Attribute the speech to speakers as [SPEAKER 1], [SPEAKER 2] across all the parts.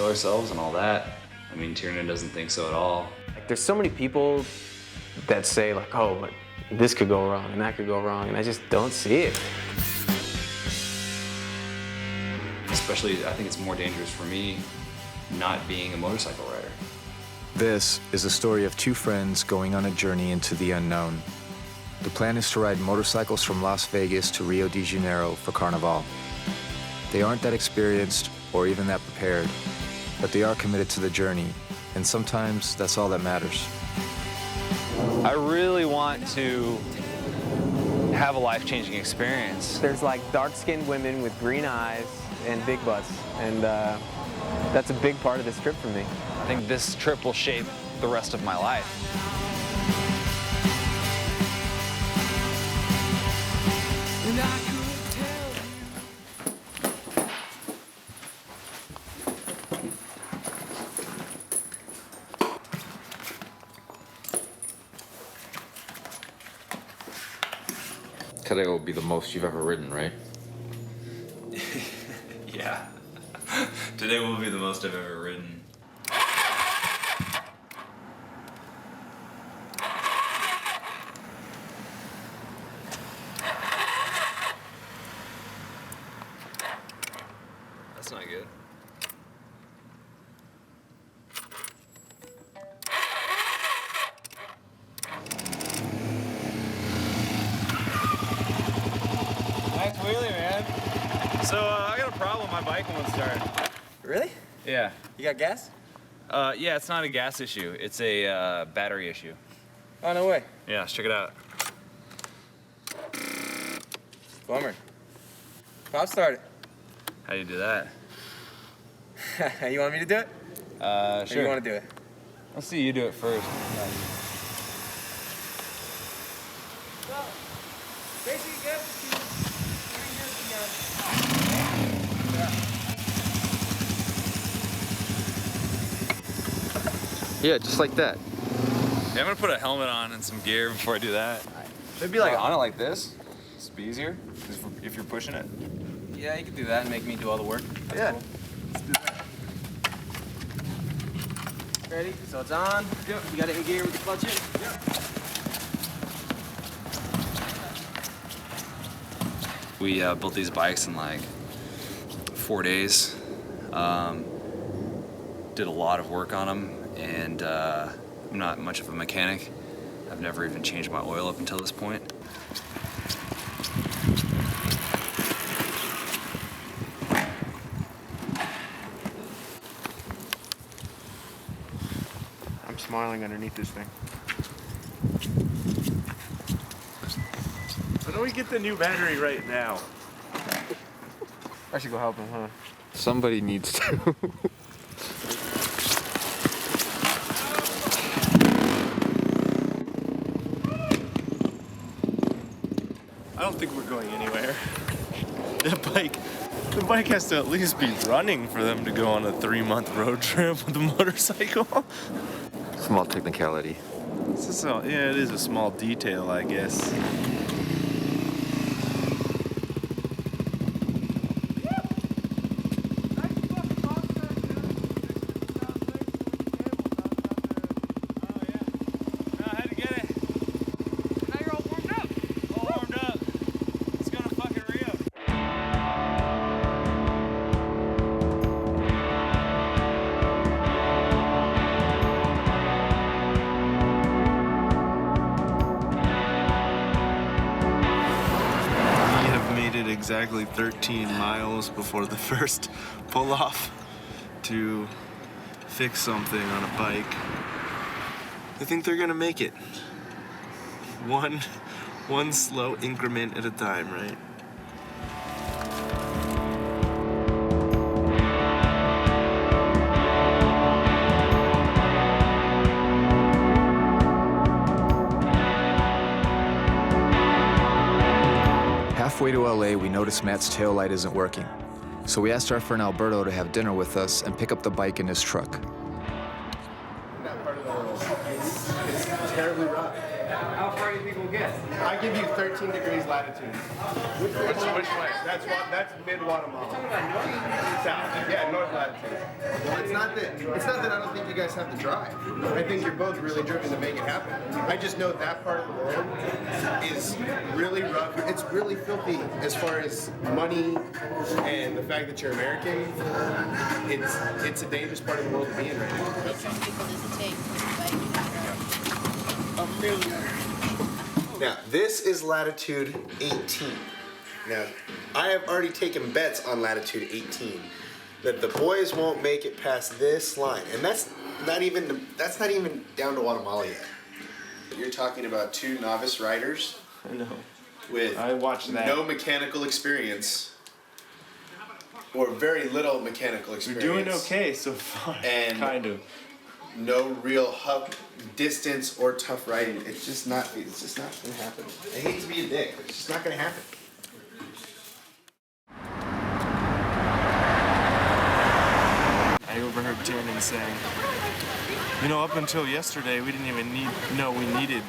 [SPEAKER 1] kill ourselves and all that. I mean, Tiernan doesn't think so at all.
[SPEAKER 2] Like, there's so many people that say like, oh, but this could go wrong and that could go wrong, and I just don't see it.
[SPEAKER 1] Especially, I think it's more dangerous for me not being a motorcycle rider.
[SPEAKER 3] This is a story of two friends going on a journey into the unknown. The plan is to ride motorcycles from Las Vegas to Rio de Janeiro for Carnaval. They aren't that experienced or even that prepared, but they are committed to the journey, and sometimes that's all that matters.
[SPEAKER 4] I really want to have a life-changing experience.
[SPEAKER 2] There's like dark-skinned women with green eyes and big butts, and that's a big part of this trip for me.
[SPEAKER 4] I think this trip will shape the rest of my life.
[SPEAKER 5] Today will be the most you've ever ridden, right?
[SPEAKER 1] Yeah. Today will be the most I've ever ridden. That's not good.
[SPEAKER 4] Nice wheelie, man. So I got a problem. My bike won't start.
[SPEAKER 6] Really?
[SPEAKER 4] Yeah.
[SPEAKER 6] You got gas?
[SPEAKER 4] Yeah, it's not a gas issue. It's a battery issue.
[SPEAKER 6] Oh, no way.
[SPEAKER 4] Yeah, let's check it out.
[SPEAKER 6] Bummer. Pop start
[SPEAKER 4] How do you do that?
[SPEAKER 6] it. You want me to do it? Or
[SPEAKER 4] Sure.
[SPEAKER 6] you want to do it?
[SPEAKER 4] Let's see you do it first.
[SPEAKER 5] Yeah, just like that.
[SPEAKER 4] Yeah, I'm gonna put a helmet on and some gear before I do that. Maybe like on it like this. It's be easier if you're pushing it.
[SPEAKER 6] Yeah, you can do that and make me do all the work. That's
[SPEAKER 4] Yeah.
[SPEAKER 6] cool. Let's do that. Ready? So it's on. Yep. You got it in gear with the clutch in? Yep.
[SPEAKER 1] We built these bikes in like 4 days. Did a lot of work on them, and I'm not much of a mechanic. I've never even changed my oil up until this point.
[SPEAKER 7] I'm smiling underneath this thing. Why don't we get the new battery right now?
[SPEAKER 2] I should go help him, huh?
[SPEAKER 5] Somebody needs to.
[SPEAKER 7] I don't think we're going anywhere. The bike has to at least be running for them to go on a 3-month road trip with a motorcycle.
[SPEAKER 5] Small technicality.
[SPEAKER 7] Yeah, it is a small detail, I guess. Exactly 13 miles before the first pull-off to fix something on a bike. I think they're gonna make it. One slow increment at a time, right?
[SPEAKER 3] Halfway to LA, we notice Matt's taillight isn't working. So we asked our friend Alberto to have dinner with us and pick up the bike in his truck.
[SPEAKER 6] No,
[SPEAKER 8] that part of the world. It's terribly rough.
[SPEAKER 2] How far do you think we'll get?
[SPEAKER 8] I give you 13 degrees latitude.
[SPEAKER 6] Which way?
[SPEAKER 8] That's mid Guatemala.
[SPEAKER 2] Talking about north?
[SPEAKER 8] South. Yeah, north latitude. Well, it's not that I don't think you guys have to drive. I think you're both really driven to make it happen. I just know that part of the world is really rough. It's really filthy as far as money and the fact that you're American. It's a dangerous part of the world to be in right now.
[SPEAKER 9] How many people does it take to bike?
[SPEAKER 8] A million. Now, this is latitude 18. Now, I have already taken bets on latitude 18 that the boys won't make it past this line, and that's not even down to Guatemala yet. You're talking about two novice riders.
[SPEAKER 7] I know.
[SPEAKER 8] With
[SPEAKER 7] I watched that.
[SPEAKER 8] no mechanical experience, or very little mechanical
[SPEAKER 7] We're
[SPEAKER 8] experience.
[SPEAKER 7] doing okay so far.
[SPEAKER 8] And
[SPEAKER 7] kind of.
[SPEAKER 8] no real distance or tough riding. It's just not gonna happen. I hate to be a dick, but it's just not gonna happen.
[SPEAKER 7] I overheard Tiernan saying, you know, up until yesterday, we didn't even know we needed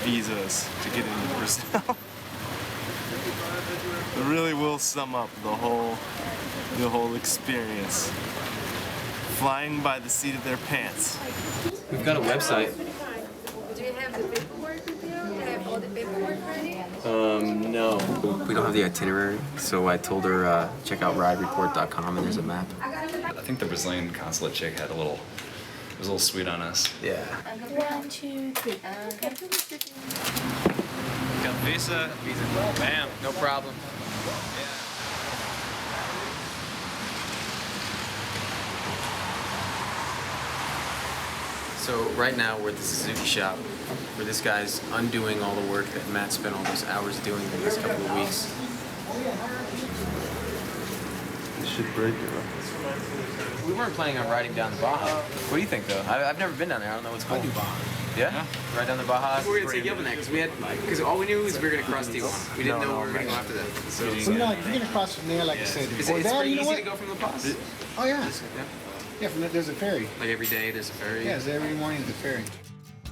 [SPEAKER 7] visas to get into Brazil. It really will sum up the whole experience. Flying by the seat of their pants.
[SPEAKER 2] We've got a website.
[SPEAKER 9] Do you have the paperwork with you? Do you have all the paperwork ready?
[SPEAKER 2] No. We don't have the itinerary, so I told her check out ridereport.com and there's a map.
[SPEAKER 1] I think the Brazilian consulate chick had it was a little sweet on us.
[SPEAKER 2] Yeah.
[SPEAKER 9] 1, 2, 3.
[SPEAKER 4] Got visa. Bam.
[SPEAKER 2] No problem. So right now we're at the Suzuki shop where this guy's undoing all the work that Matt spent all those hours doing in these couple of weeks.
[SPEAKER 7] This should break it.
[SPEAKER 2] We weren't planning on riding down the Baja. What do you think though? I've never been down there. I don't know what's called. Yeah? Ride down the Baja? We were gonna take you up on that because all we knew was we were gonna cross Tijuana. We didn't know we were gonna go after that. So
[SPEAKER 10] no, you're gonna cross from there, like I said.
[SPEAKER 2] It's pretty easy to go from La Paz.
[SPEAKER 10] Oh yeah. Yeah, from there, there's a ferry.
[SPEAKER 2] Like every day there's a ferry?
[SPEAKER 10] Yeah, every morning there's a ferry.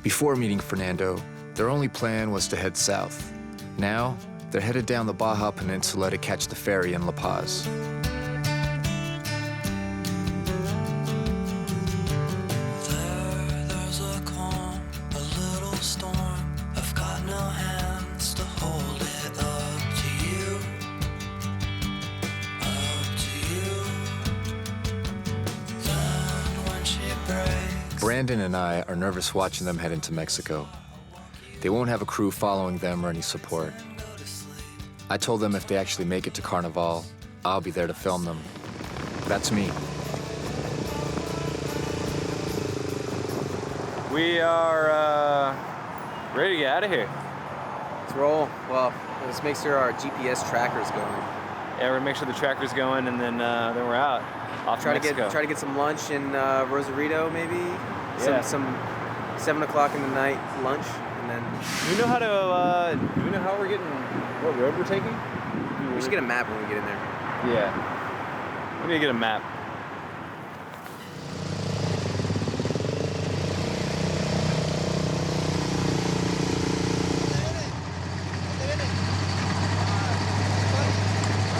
[SPEAKER 3] Before meeting Fernando, their only plan was to head south. Now, they're headed down the Baja Peninsula to catch the ferry in La Paz.
[SPEAKER 11] There's a calm, a little storm. I've got no hands to hold it up to you. Up to you. Then when she breaks.
[SPEAKER 3] Brandon and I are nervous watching them head into Mexico. They won't have a crew following them or any support. I told them if they actually make it to Carnaval, I'll be there to film them. That's me.
[SPEAKER 4] We are ready to get out of here.
[SPEAKER 2] Let's roll. Well, let's make sure our GPS tracker's going.
[SPEAKER 4] Yeah, we're gonna make sure the tracker's going, and then we're out. Off to Mexico.
[SPEAKER 2] Try to get some lunch in Rosarito, maybe.
[SPEAKER 4] Yeah.
[SPEAKER 2] Some 7 o'clock in the night lunch, and then.
[SPEAKER 4] Do we know how to? Do we know how we're getting? What road we're taking?
[SPEAKER 2] We should get a map when we get in there.
[SPEAKER 4] Yeah. We need to get a map.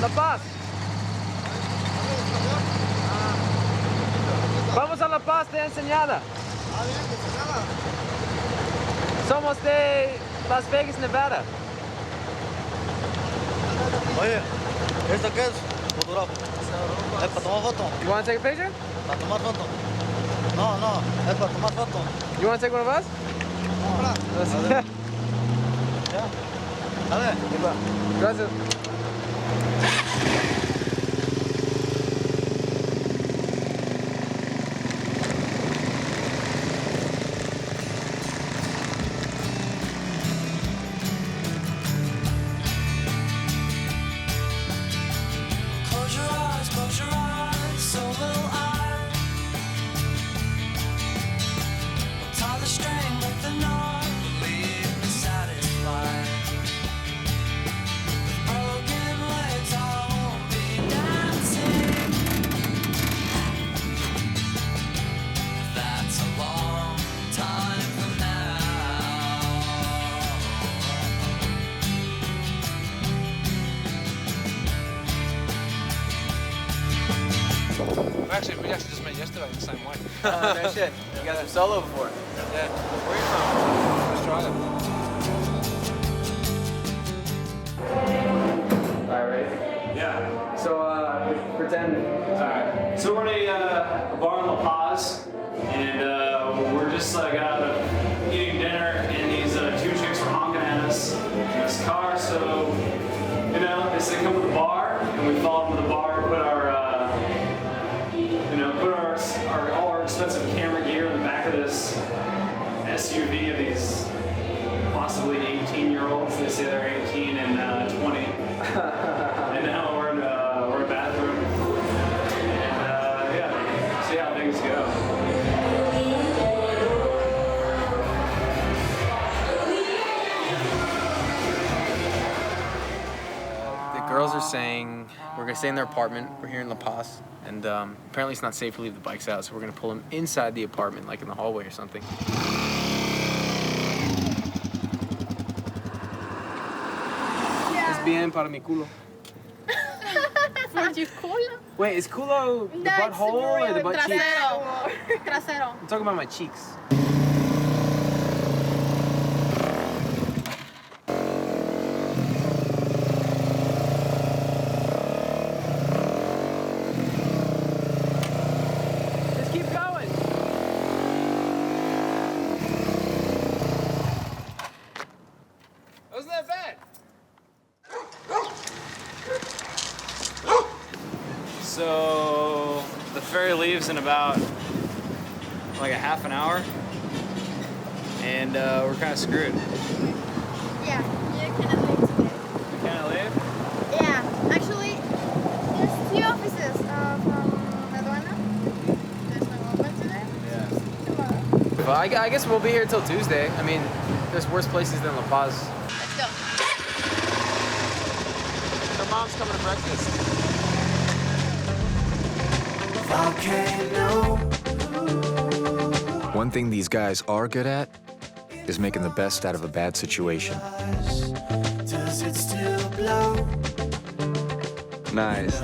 [SPEAKER 2] La Paz. Vamos a La Paz de Ensenada. Somos de Las Vegas, Nevada.
[SPEAKER 10] Oye, ¿esto qué es? Fotógrafo. ¿Es para tomar foto?
[SPEAKER 2] You want to take a picture?
[SPEAKER 10] ¿Para tomar foto? No, es para tomar foto.
[SPEAKER 2] You want to take one of us?
[SPEAKER 10] No. Ya. Dale.
[SPEAKER 2] Gracias.
[SPEAKER 11] Close your eyes, so will I. Tie the string with the knot, leave me satisfied. With broken legs, I won't be
[SPEAKER 12] We actually just met yesterday the same way.
[SPEAKER 2] No shit. You guys have solo before?
[SPEAKER 12] Yeah.
[SPEAKER 2] Where are you
[SPEAKER 12] Australia.
[SPEAKER 2] Alright, ready?
[SPEAKER 1] Yeah.
[SPEAKER 2] So, pretend.
[SPEAKER 1] Alright. So we're in a bar in La Paz, and we're just got out of eating dinner, and these two chicks were honking at us in this car. So, you know, they said come to the bar, and we followed them to the bar, put our all our expensive camera gear in the back of this SUV of these possibly 18-year-olds. They say they're 18 and 20. And now we're in a bathroom. And yeah, see how things go.
[SPEAKER 2] The girls are saying we're gonna stay in their apartment. We're here in La Paz, and apparently it's not safe to leave the bikes out, so we're gonna pull them inside the apartment, like in the hallway or something.
[SPEAKER 6] Es bien para mi culo.
[SPEAKER 9] For your culo?
[SPEAKER 6] Wait, is culo the butthole or the butt cheeks?
[SPEAKER 9] Trasero.
[SPEAKER 6] I'm talking about my cheeks. Just keep going. Wasn't that bad?
[SPEAKER 1] So the ferry leaves in about like a half an hour, and we're kind of screwed.
[SPEAKER 9] Yeah, you cannot leave today.
[SPEAKER 1] We can't leave?
[SPEAKER 9] Yeah, actually, there's 2 offices from Aduana. There's no open today.
[SPEAKER 1] Yeah.
[SPEAKER 9] Tomorrow.
[SPEAKER 2] Well, I guess we'll be here till Tuesday. I mean, there's worse places than La Paz.
[SPEAKER 9] Let's go.
[SPEAKER 6] Her mom's coming to breakfast.
[SPEAKER 3] One thing these guys are good at is making the best out of a bad situation.
[SPEAKER 11] Does it still blow?
[SPEAKER 5] Nice.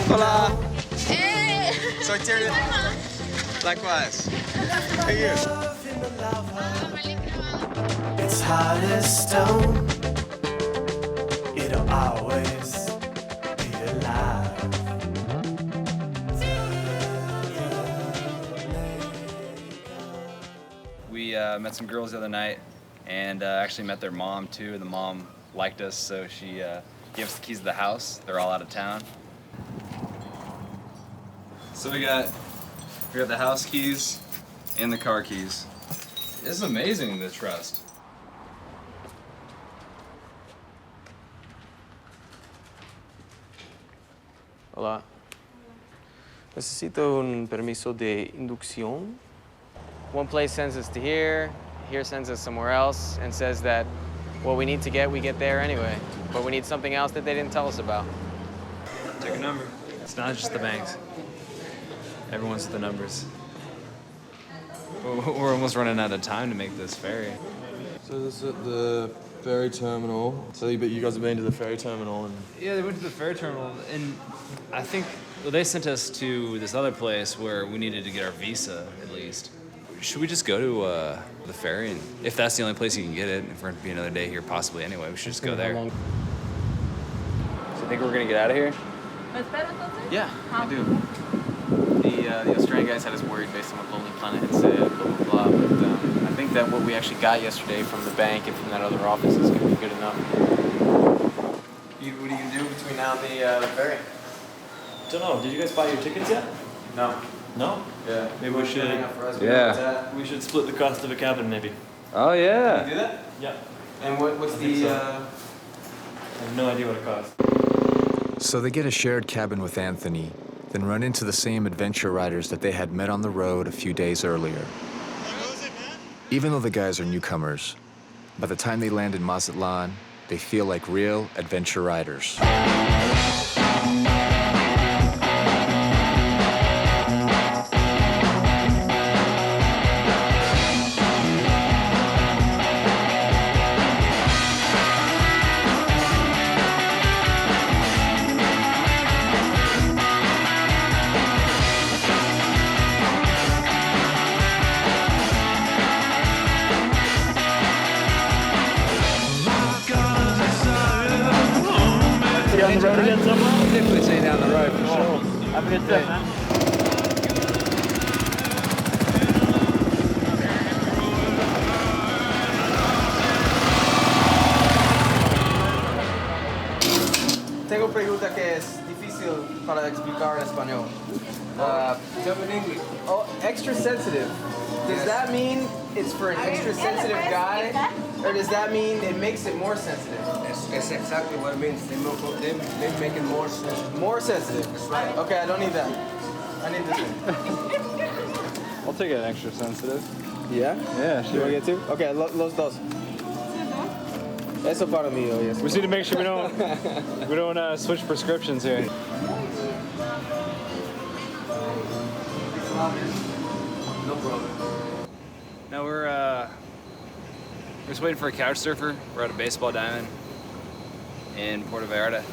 [SPEAKER 10] Hola.
[SPEAKER 9] Hey!
[SPEAKER 10] Soy Terry. Likewise. Hey, you.
[SPEAKER 11] It's hot as stone. It'll always be alive.
[SPEAKER 1] We met some girls the other night, and actually met their mom too. The mom liked us, so she gave us the keys to the house. They're all out of town. So we got the house keys and the car keys. This is amazing, the trust.
[SPEAKER 6] Hola. Necesito un permiso de inducción.
[SPEAKER 2] One place sends us to here sends us somewhere else, and says that what we need to get, we get there anyway. But we need something else that they didn't tell us about.
[SPEAKER 1] Take a number. It's not just the banks. Everyone's with the numbers. We're almost running out of time to make this ferry.
[SPEAKER 7] So this is at the ferry terminal. So you guys have been to the ferry terminal and
[SPEAKER 1] Yeah, they went to the ferry terminal, and I think they sent us to this other place where we needed to get our visa, at least. Should we just go to the ferry, and if that's the only place you can get it, if we're gonna be another day here, possibly anyway, we should just go there. So you think we're gonna get out of here?
[SPEAKER 2] Yeah, I do. The Australian guys had us worried based on what Lonely Planet had said, blah, blah, blah. But I think that what we actually got yesterday from the bank and from that other office is going to be good enough. What are you going to do between now and the ferry?
[SPEAKER 13] Don't know. Did you guys buy your tickets yet?
[SPEAKER 2] No.
[SPEAKER 13] No?
[SPEAKER 2] Yeah.
[SPEAKER 13] Maybe we should.
[SPEAKER 5] Yeah.
[SPEAKER 13] We should split the cost of a cabin, maybe.
[SPEAKER 5] Oh, yeah.
[SPEAKER 2] Can you do that?
[SPEAKER 13] Yeah.
[SPEAKER 2] And what's
[SPEAKER 13] I
[SPEAKER 2] the...
[SPEAKER 13] think so. I have no idea what it costs.
[SPEAKER 3] So they get a shared cabin with Anthony, then run into the same adventure riders that they had met on the road a few days earlier. Even though the guys are newcomers, by the time they land in Mazatlan, they feel like real adventure riders.
[SPEAKER 10] Have a good trip, man.
[SPEAKER 6] Tengo pregunta que es difícil para explicar en español.
[SPEAKER 2] Jump in English. Oh, extra sensitive. Does that mean it's for an extra sensitive guy? Or does that mean it makes it more sensitive?
[SPEAKER 6] It's exactly what it means. They make it more sensitive.
[SPEAKER 2] More sensitive.
[SPEAKER 6] That's right.
[SPEAKER 2] Okay, I don't need that. I need this one.
[SPEAKER 13] I'll take an extra sensitive.
[SPEAKER 2] Yeah?
[SPEAKER 13] Yeah,
[SPEAKER 2] You want to get two? Okay, los dos. Eso para mí, oh, yes.
[SPEAKER 13] We just need to make sure we don't switch prescriptions here.
[SPEAKER 6] No problem.
[SPEAKER 1] No, we're just waiting for a couch surfer. We're at a baseball diamond in Puerto Vallarta.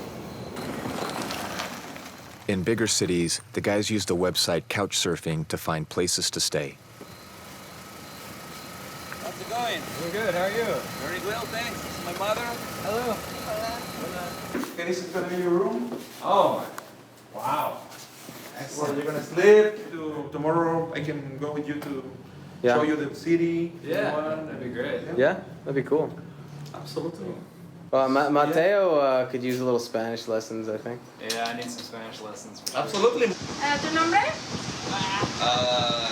[SPEAKER 3] In bigger cities, the guys use the website Couchsurfing to find places to stay.
[SPEAKER 4] How's it going?
[SPEAKER 2] We're good, how are you?
[SPEAKER 4] Very well, thanks. This is my mother.
[SPEAKER 2] Hello.
[SPEAKER 14] Okay, this is gonna be your room.
[SPEAKER 4] Oh, wow.
[SPEAKER 14] Excellent. You're gonna sleep. Tomorrow I can go with you to show you the city.
[SPEAKER 1] That'd be great.
[SPEAKER 2] Yeah, that'd be cool.
[SPEAKER 14] Absolutely.
[SPEAKER 2] Well, Mateo could use a little Spanish lessons, I think.
[SPEAKER 1] Yeah, I need some Spanish lessons.
[SPEAKER 14] Absolutely.
[SPEAKER 9] ¿Tu nombre?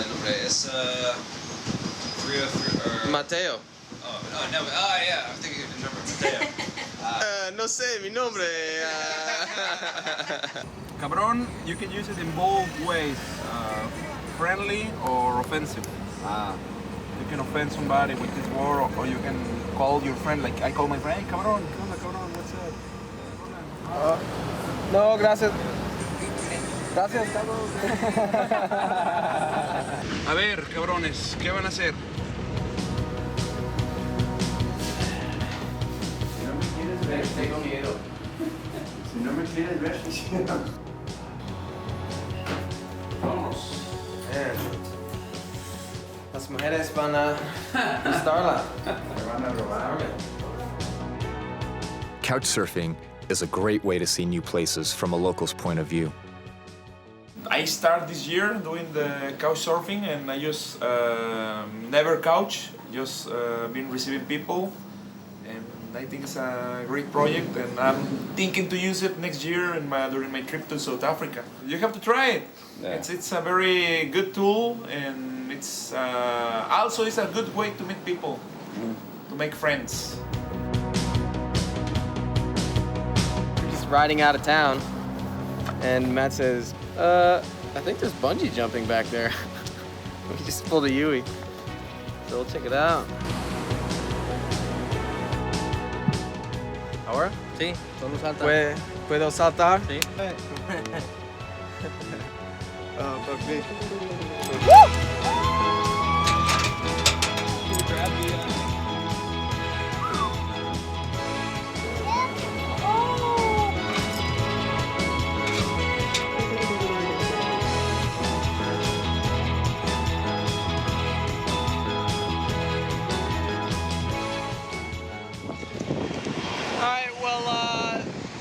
[SPEAKER 1] Nombre es 303.
[SPEAKER 2] Mateo.
[SPEAKER 1] Oh, no, yeah, I'm thinking of the number Mateo.
[SPEAKER 2] No sé, mi nombre.
[SPEAKER 15] Cabrón, you can use it in both ways, friendly or offensive. You can offend somebody with this word, or you can call your friend, like I call my friend, hey, cabrón, what's up?
[SPEAKER 2] No, gracias. Gracias, cabrón.
[SPEAKER 15] A ver, cabrones, ¿qué van a hacer?
[SPEAKER 2] Tengo miedo.
[SPEAKER 14] Si no me quieres ver,
[SPEAKER 15] Vamos.
[SPEAKER 2] Las mujeres van a gustarla.
[SPEAKER 3] Couchsurfing is a great way to see new places from a local's point of view.
[SPEAKER 14] I started this year doing the couch surfing, and I just never couch, just been receiving people, and I think it's a great project, and I'm thinking to use it next year during my trip to South Africa. You have to try it.
[SPEAKER 1] Yeah.
[SPEAKER 14] It's a very good tool, and it's also it's a good way to meet people, to make friends.
[SPEAKER 2] We're just riding out of town, and Matt says, I think there's bungee jumping back there. We just pulled a Yui. So we'll check it out.
[SPEAKER 10] ¿Ahora? Sí, solo salta.
[SPEAKER 2] ¿Puedo saltar?
[SPEAKER 10] Sí.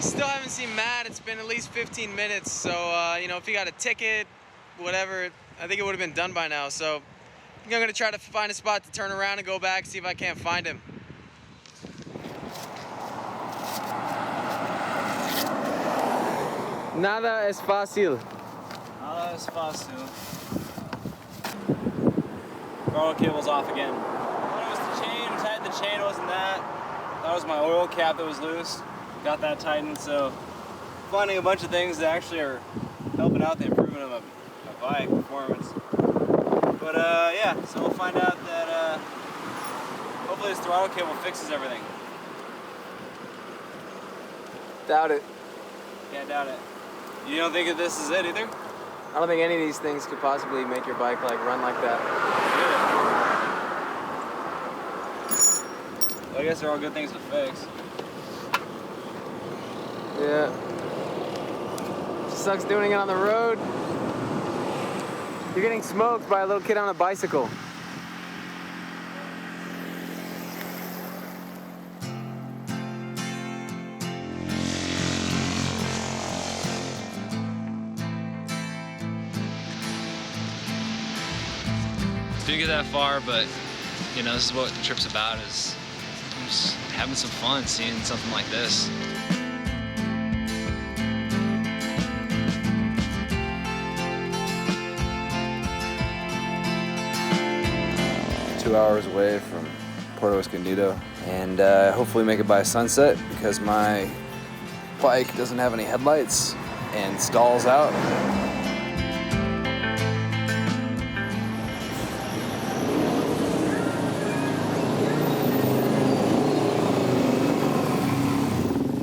[SPEAKER 2] Still haven't seen Matt. It's been at least 15 minutes. So, you know, if he got a ticket, whatever, I think it would have been done by now. So, I think I'm going to try to find a spot to turn around and go back, see if I can't find him. Nada es fácil.
[SPEAKER 13] Nada es fácil. Throttle cable's off again. Thought it was the chain, tightened the chain, wasn't that? That was my oil cap that was loose. Got that tightened, so finding a bunch of things that actually are helping out the improvement of my bike performance. But yeah, so we'll find out that hopefully this throttle cable fixes everything.
[SPEAKER 2] Doubt it.
[SPEAKER 13] Can't doubt it. You don't think that this is it either?
[SPEAKER 2] I don't think any of these things could possibly make your bike like run like that.
[SPEAKER 13] Well, I guess they're all good things to fix.
[SPEAKER 2] Yeah. Sucks doing it on the road. You're getting smoked by a little kid on a bicycle.
[SPEAKER 1] Didn't get that far, but you know, this is what the trip's about, is just having some fun, seeing something like this.
[SPEAKER 2] Two hours away from Puerto Escondido, and hopefully make it by sunset because my bike doesn't have any headlights and stalls out.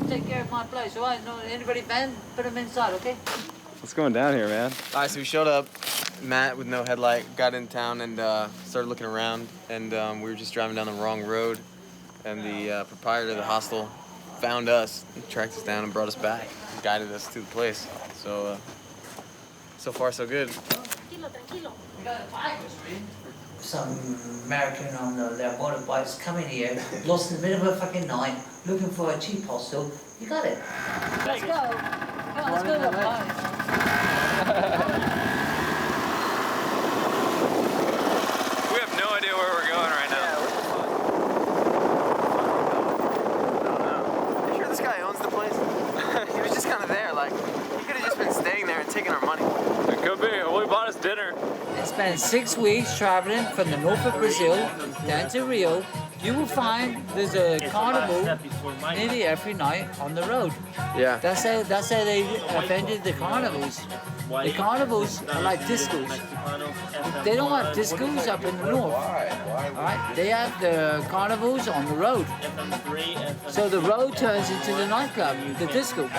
[SPEAKER 16] Take care of my place, all right? No, anybody banned, put them inside, okay?
[SPEAKER 2] What's going down here, man? All right, so we showed up. Matt with no headlight got in town and started looking around, and we were just driving down the wrong road, and the proprietor of the hostel found us, tracked us down and brought us back, guided us to the place. So so far so good.
[SPEAKER 16] Some American on their motorbikes coming here, lost in the middle of a fucking night, looking for a cheap hostel. You got it. Let's go. Come on, let's go to the party.
[SPEAKER 4] We have no idea where we're going right now.
[SPEAKER 2] You sure this guy owns the place? He was just kind of there, like, he could have just been staying there and taking our money.
[SPEAKER 4] It could be. We bought us dinner.
[SPEAKER 16] And spent 6 weeks traveling from the north of Brazil down to Rio. You will find there's a carnival nearly every night on the road.
[SPEAKER 2] Yeah.
[SPEAKER 16] That's how they invented the carnivals. The carnivals are like discos. They don't have discos up in the north. All right? They have the carnivals on the road. So the road turns into the nightclub, the disco.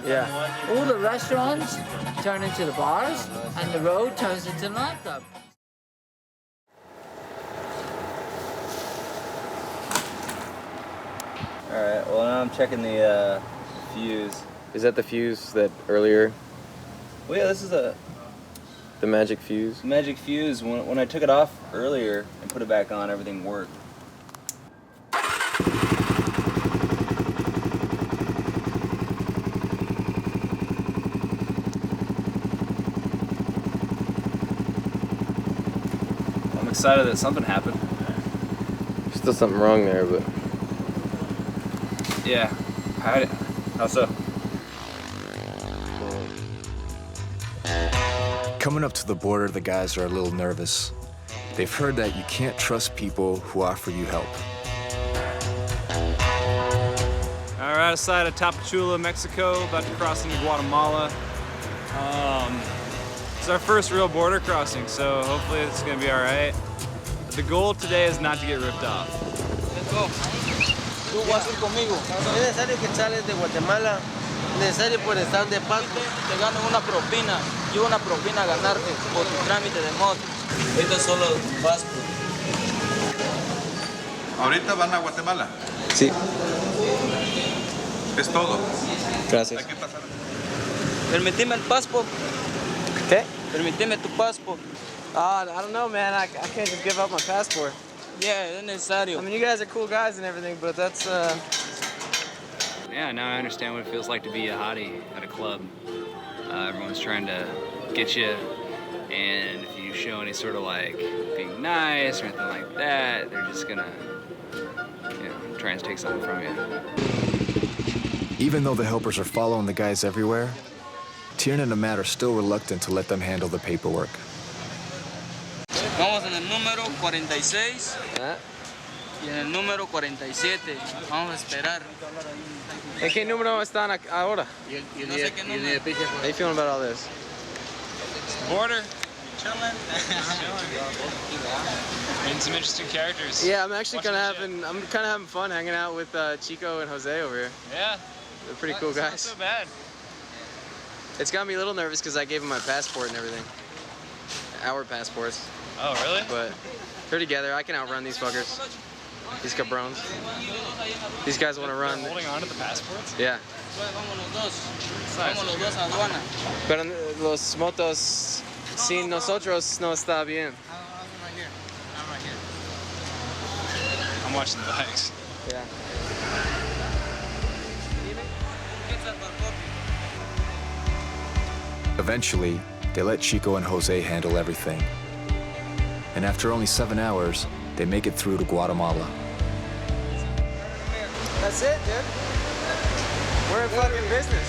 [SPEAKER 2] Yeah.
[SPEAKER 16] All the restaurants turn into the bars, and the road turns into the nightclub.
[SPEAKER 13] All right, well now I'm checking the fuse.
[SPEAKER 2] Is that the fuse that earlier?
[SPEAKER 13] Well, yeah, this is
[SPEAKER 2] the magic fuse.
[SPEAKER 13] Magic fuse. When I took it off earlier and put it back on, everything worked.
[SPEAKER 1] I'm excited that something happened.
[SPEAKER 2] Still something wrong there, but
[SPEAKER 1] yeah. How so?
[SPEAKER 3] Coming up to the border, the guys are a little nervous. They've heard that you can't trust people who offer you help.
[SPEAKER 1] All right, outside of Tapachula, Mexico, about to cross into Guatemala. It's our first real border crossing, so hopefully it's gonna be all right. The goal today is not to get ripped off.
[SPEAKER 6] Let's go. Tú vas a ir conmigo. Es necesario que sales de Guatemala. Necesario por estar de paso. Te ganan una propina. Yo una propina a ganarte por tu trámite de moto. Estos son los passport.
[SPEAKER 17] ¿Ahorita van a Guatemala?
[SPEAKER 2] Sí.
[SPEAKER 17] Es todo.
[SPEAKER 2] Gracias.
[SPEAKER 17] Hay que pasar.
[SPEAKER 6] Permitime el passport.
[SPEAKER 2] ¿Qué?
[SPEAKER 6] Permitime tu passport.
[SPEAKER 2] I don't know, man. I can't just give up my passport.
[SPEAKER 6] Yeah, es necesario.
[SPEAKER 2] I mean, you guys are cool guys and everything, but that's
[SPEAKER 1] Yeah, now I understand what it feels like to be a hottie at a club. Everyone's trying to get you, and if you show any sort of like being nice or anything like that, they're just gonna, you know, try and take something from you.
[SPEAKER 3] Even though the helpers are following the guys everywhere, Tiernan and Matt are still reluctant to let them handle the paperwork.
[SPEAKER 6] Vamos en el número 46 y en el número 47. Vamos a esperar.
[SPEAKER 2] ¿En qué número están ahora?
[SPEAKER 6] No sé qué número.
[SPEAKER 2] How you feeling about all this?
[SPEAKER 1] Border. Chilling. Meeting some interesting characters.
[SPEAKER 2] Yeah, I'm actually kind of having fun hanging out with Chico and Jose over here.
[SPEAKER 1] Yeah.
[SPEAKER 2] They're pretty cool guys.
[SPEAKER 1] Not so bad.
[SPEAKER 2] It's got me a little nervous because I gave them my passport and everything. Our passports.
[SPEAKER 1] Oh, really?
[SPEAKER 2] But they're together. I can outrun these fuckers. These cabrones. These guys want to run.
[SPEAKER 1] They're holding on to the passports?
[SPEAKER 2] Yeah.
[SPEAKER 1] Nice.
[SPEAKER 2] Pero los motos sin nosotros no está bien.
[SPEAKER 1] I'm watching the bikes.
[SPEAKER 2] Yeah.
[SPEAKER 3] Eventually, they let Chico and Jose handle everything. And after only 7 hours, they make it through to Guatemala.
[SPEAKER 2] That's it, dude. We're in fucking business.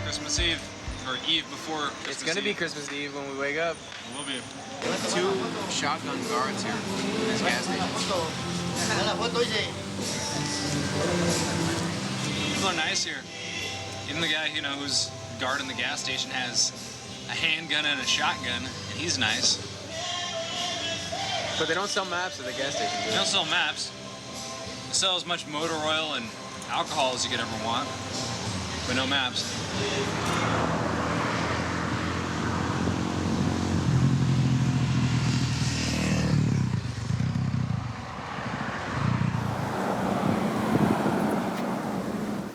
[SPEAKER 1] Christmas Eve, or Eve before Christmas
[SPEAKER 2] It's gonna be Christmas Eve when we wake up.
[SPEAKER 1] It will be.
[SPEAKER 2] 2 shotgun guards here in this gas station.
[SPEAKER 1] People are nice here. Even the guy, who's guarding the gas station has a handgun and a shotgun, and he's nice.
[SPEAKER 2] But they don't sell maps at the gas station, do
[SPEAKER 1] They don't sell maps. They sell as much motor oil and alcohol as you could ever want, but no maps.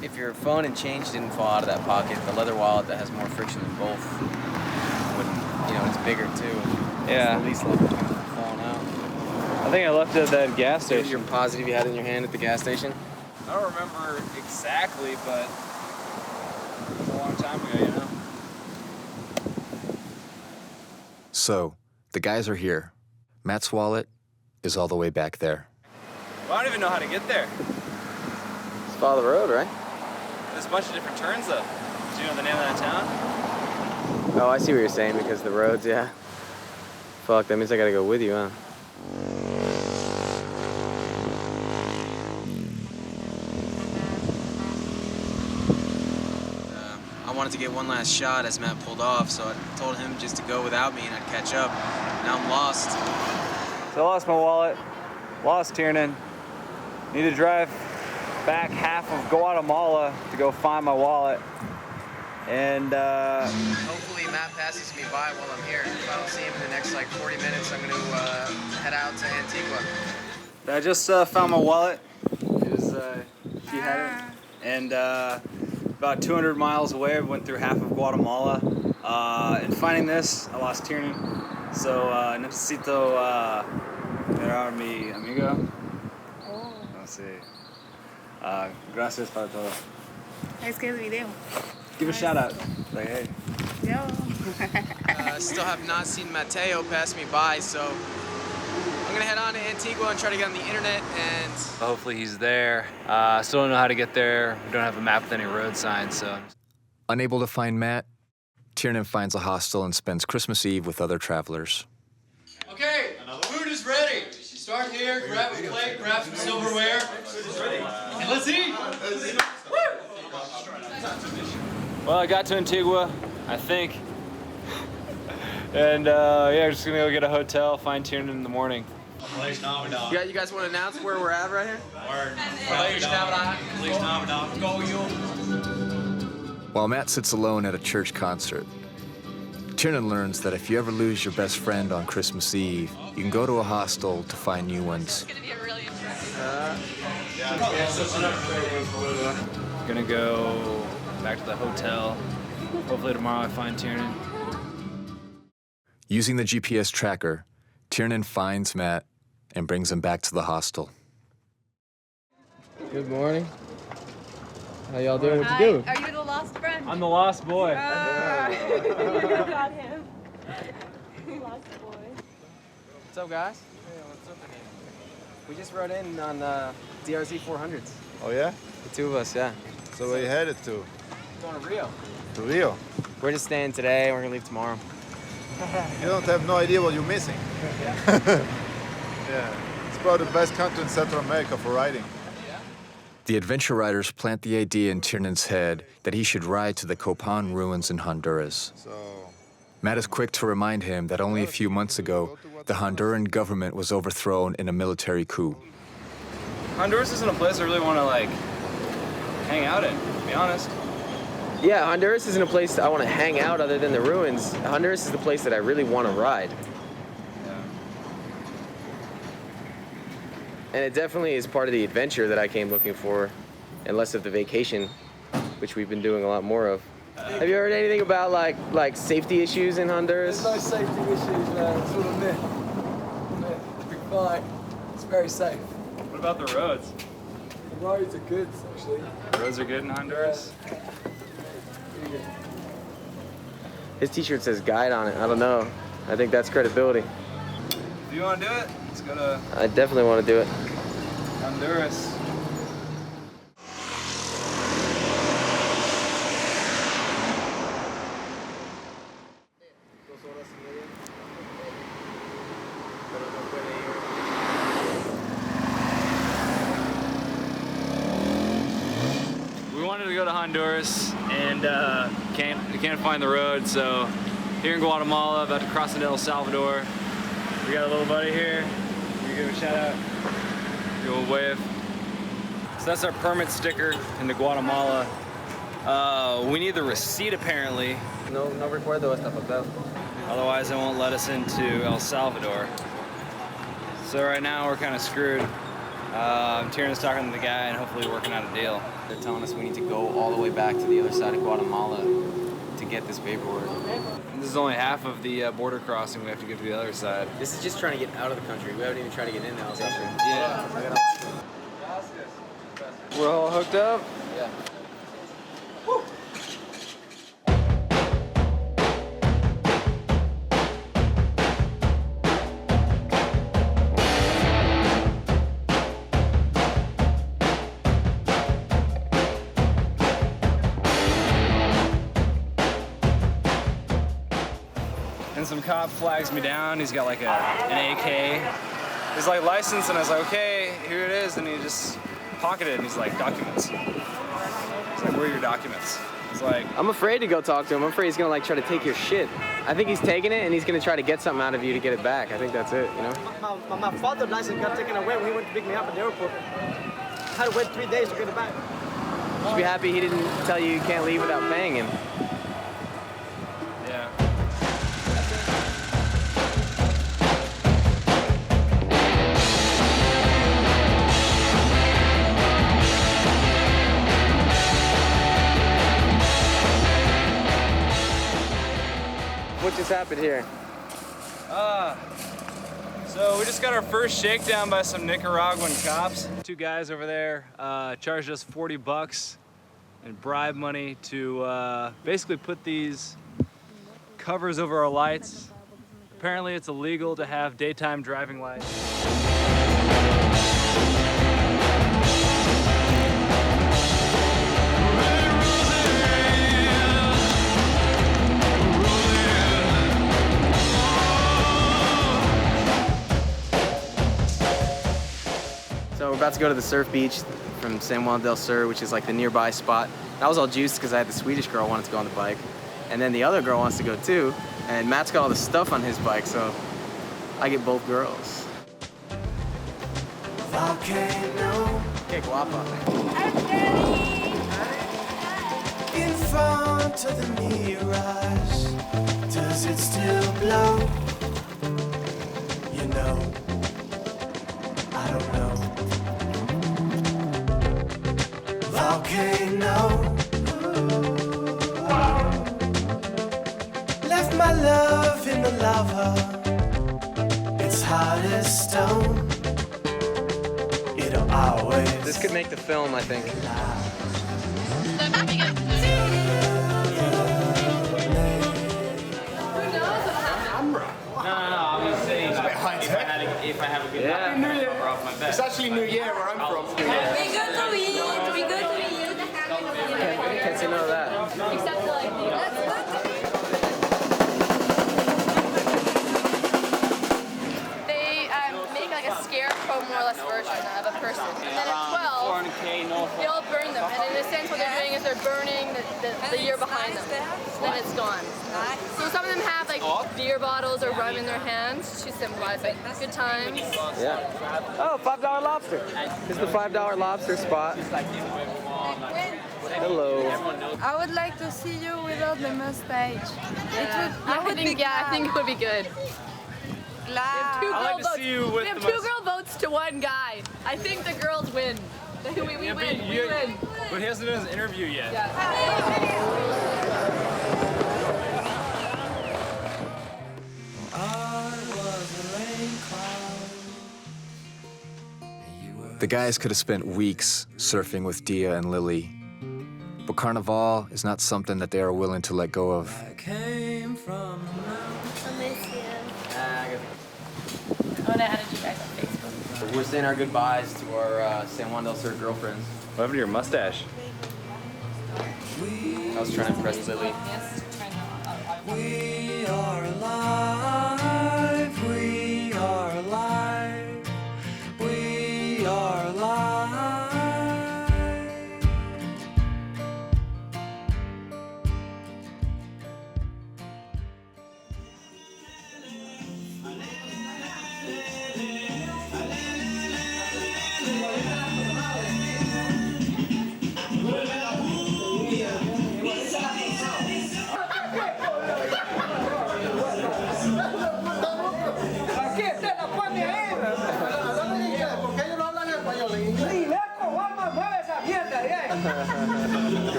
[SPEAKER 2] If your phone and change didn't fall out of that pocket, the leather wallet that has more friction than both would, it's bigger too.
[SPEAKER 13] Yeah.
[SPEAKER 2] It's the least likely chance of falling out.
[SPEAKER 13] I think I left it at that gas station.
[SPEAKER 2] You're positive you had it in your hand at the gas station?
[SPEAKER 13] I don't remember exactly, but it was a long time ago,
[SPEAKER 3] So, the guys are here. Matt's wallet is all the way back there.
[SPEAKER 13] Well, I don't even know how to get there.
[SPEAKER 2] Just follow the road, right?
[SPEAKER 13] There's a bunch of different turns, though. Do you know the name of that town?
[SPEAKER 2] Oh, I see what you're saying, because the roads, yeah. Fuck, that means I gotta go with you, huh? I wanted to get one last shot as Matt pulled off, so I told him just to go without me and I'd catch up. Now I'm lost.
[SPEAKER 13] So I lost my wallet, lost Tiernan. Need to drive back half of Guatemala to go find my wallet. And
[SPEAKER 2] hopefully Matt passes me by while I'm here. If I don't see him in the next 40 minutes, I'm gonna head out to Antigua.
[SPEAKER 13] I just found my wallet. It was, she had it. And about 200 miles away, we went through half of Guatemala. In finding this, I lost Tiernan. So necesito mirar mi amigo. Let's see. Gracias para todo.
[SPEAKER 9] Es que es video.
[SPEAKER 13] Give a shout out. Like, hey.
[SPEAKER 9] Yo.
[SPEAKER 2] Still have not seen Mateo pass me by, so I'm gonna head on to Antigua and try to get on the internet and...
[SPEAKER 1] Hopefully he's there. Still don't know how to get there. We don't have a map with any road signs, so...
[SPEAKER 3] Unable to find Matt, Tiernan finds a hostel and spends Christmas Eve with other travelers.
[SPEAKER 18] Okay, food is ready. Start here, grab a plate, grab some silverware, and let's eat.
[SPEAKER 13] Well, I got to Antigua, I think. And yeah, just gonna go get a hotel, find Tiernan in the morning.
[SPEAKER 2] You guys want to announce where we're at right here?
[SPEAKER 3] While Matt sits alone at a church concert, Tiernan learns that if you ever lose your best friend on Christmas Eve, you can go to a hostel to find new ones.
[SPEAKER 1] Gonna go back to the hotel. Hopefully tomorrow I find Tiernan.
[SPEAKER 3] Using the GPS tracker, Tiernan finds Matt and brings him back to the hostel.
[SPEAKER 2] Good morning. How y'all doing? What you do?
[SPEAKER 9] Are you the lost friend?
[SPEAKER 13] I'm the lost boy.
[SPEAKER 9] You got him. Lost boy.
[SPEAKER 2] What's up, guys? Hey, what's up? We just rode in on DRZ 400s.
[SPEAKER 19] Oh, yeah?
[SPEAKER 2] The two of us, yeah.
[SPEAKER 19] So where you headed to?
[SPEAKER 2] Going to Rio.
[SPEAKER 19] To Rio?
[SPEAKER 2] We're just staying today. We're going to leave tomorrow.
[SPEAKER 19] You don't have no idea what you're missing. Yeah. It's probably the best country in Central America for riding.
[SPEAKER 3] The adventure riders plant the idea in Tiernan's head that he should ride to the Copan ruins in Honduras. Matt is quick to remind him that only a few months ago, the Honduran government was overthrown in a military coup.
[SPEAKER 13] Honduras isn't a place I really want to hang out in, to be honest.
[SPEAKER 2] Yeah, Honduras isn't a place that I want to hang out other than the ruins. Honduras is the place that I really want to ride. And it definitely is part of the adventure that I came looking for, and less of the vacation, which we've been doing a lot more of. Have you heard anything about like safety issues in Honduras?
[SPEAKER 20] There's no safety issues, man. It's all a myth. Big fine. It's very safe.
[SPEAKER 13] What about the roads?
[SPEAKER 20] The roads are good, actually.
[SPEAKER 13] The roads are good in Honduras?
[SPEAKER 2] His t-shirt says guide on it. I don't know. I think that's credibility.
[SPEAKER 13] If you want to do it, let's go to
[SPEAKER 2] I definitely want to do it.
[SPEAKER 13] Honduras. We wanted to go to Honduras and can't find the road, so here in Guatemala, about to cross into El Salvador. We got a little buddy here. We give a shout out. Give a wave. So that's our permit sticker into Guatemala. We need the receipt apparently.
[SPEAKER 2] No recuerdo esta papel.
[SPEAKER 13] Otherwise, they won't let us into El Salvador. So right now we're kind of screwed. Tierna's talking to the guy and hopefully working out a deal.
[SPEAKER 2] They're telling us we need to go all the way back to the other side of Guatemala to get this paperwork.
[SPEAKER 13] And this is only half of the border crossing we have to get to the other side.
[SPEAKER 2] This is just trying to get out of the country. We haven't even tried to get into El Salvador.
[SPEAKER 13] Yeah. We're all hooked up?
[SPEAKER 2] Yeah.
[SPEAKER 13] And some cop flags me down. He's got like an AK. He's like, license, and I was like, okay, here it is. And he just pocketed it, and he's like, documents. He's like, where are your documents? He's like,
[SPEAKER 2] I'm afraid to go talk to him. I'm afraid he's gonna like try to take your shit. I think he's taking it and he's gonna try to get something out of you to get it back. I think that's it, you know?
[SPEAKER 10] My father's license got taken away when he went to pick me up at the airport. I had to wait 3 days to get it back.
[SPEAKER 2] You should be happy he didn't tell you you can't leave without paying him.
[SPEAKER 13] yeah.
[SPEAKER 2] What just happened here?
[SPEAKER 13] So we just got our first shakedown by some Nicaraguan cops. Two guys over there charged us 40 bucks in bribe money to basically put these covers over our lights. Apparently it's illegal to have daytime driving lights.
[SPEAKER 2] So we're about to go to the surf beach from San Juan del Sur, which is like the nearby spot. I was all juiced because I had the Swedish girl wanted to go on the bike. And then the other girl wants to go too. And Matt's got all the stuff on his bike, so I get both girls.
[SPEAKER 11] Volcano.
[SPEAKER 2] Que guapa.
[SPEAKER 11] In front of the mirage, does it still blow? You know, I don't know. Volcano. Left my love in the lava. It's hot as stone. It'll always.
[SPEAKER 2] This could make the film, I think.
[SPEAKER 13] No, I was saying if I have a good
[SPEAKER 2] Yeah.
[SPEAKER 8] New Year.
[SPEAKER 13] off my bed.
[SPEAKER 8] It's actually New Year where I'm from.
[SPEAKER 9] We good to eat. We good to eat.
[SPEAKER 2] Can't say no to that.
[SPEAKER 9] Except for like they make like a scarecrow more or less version of a person. And then at 12, they all burn them. And in a sense what they're doing is they're burning the year behind them. Then it's gone. So some of them have like beer bottles or rum in their hands to symbolize like good times.
[SPEAKER 2] Yeah. Oh, $5 lobster. This is the $5 lobster spot. Hello.
[SPEAKER 9] I would like to see you without the mustache. I think it would be good. We have two
[SPEAKER 13] I'd like
[SPEAKER 9] girl
[SPEAKER 13] to
[SPEAKER 9] votes.
[SPEAKER 13] see you with
[SPEAKER 9] We have
[SPEAKER 13] the
[SPEAKER 9] two girl votes to one guy. I think the girls win. We win. We win.
[SPEAKER 13] But he hasn't done his interview yet.
[SPEAKER 3] The guys could have spent weeks surfing with Dia and Lily. But Carnaval is not something that they are willing to let go of.
[SPEAKER 11] I came from
[SPEAKER 9] I miss you.
[SPEAKER 2] I
[SPEAKER 9] want to add you guys on Facebook.
[SPEAKER 2] We're saying our goodbyes to our San Juan del Sur girlfriends.
[SPEAKER 1] What happened to your mustache?
[SPEAKER 2] I was trying to impress Lily.
[SPEAKER 11] We are alive, we are alive, we are alive.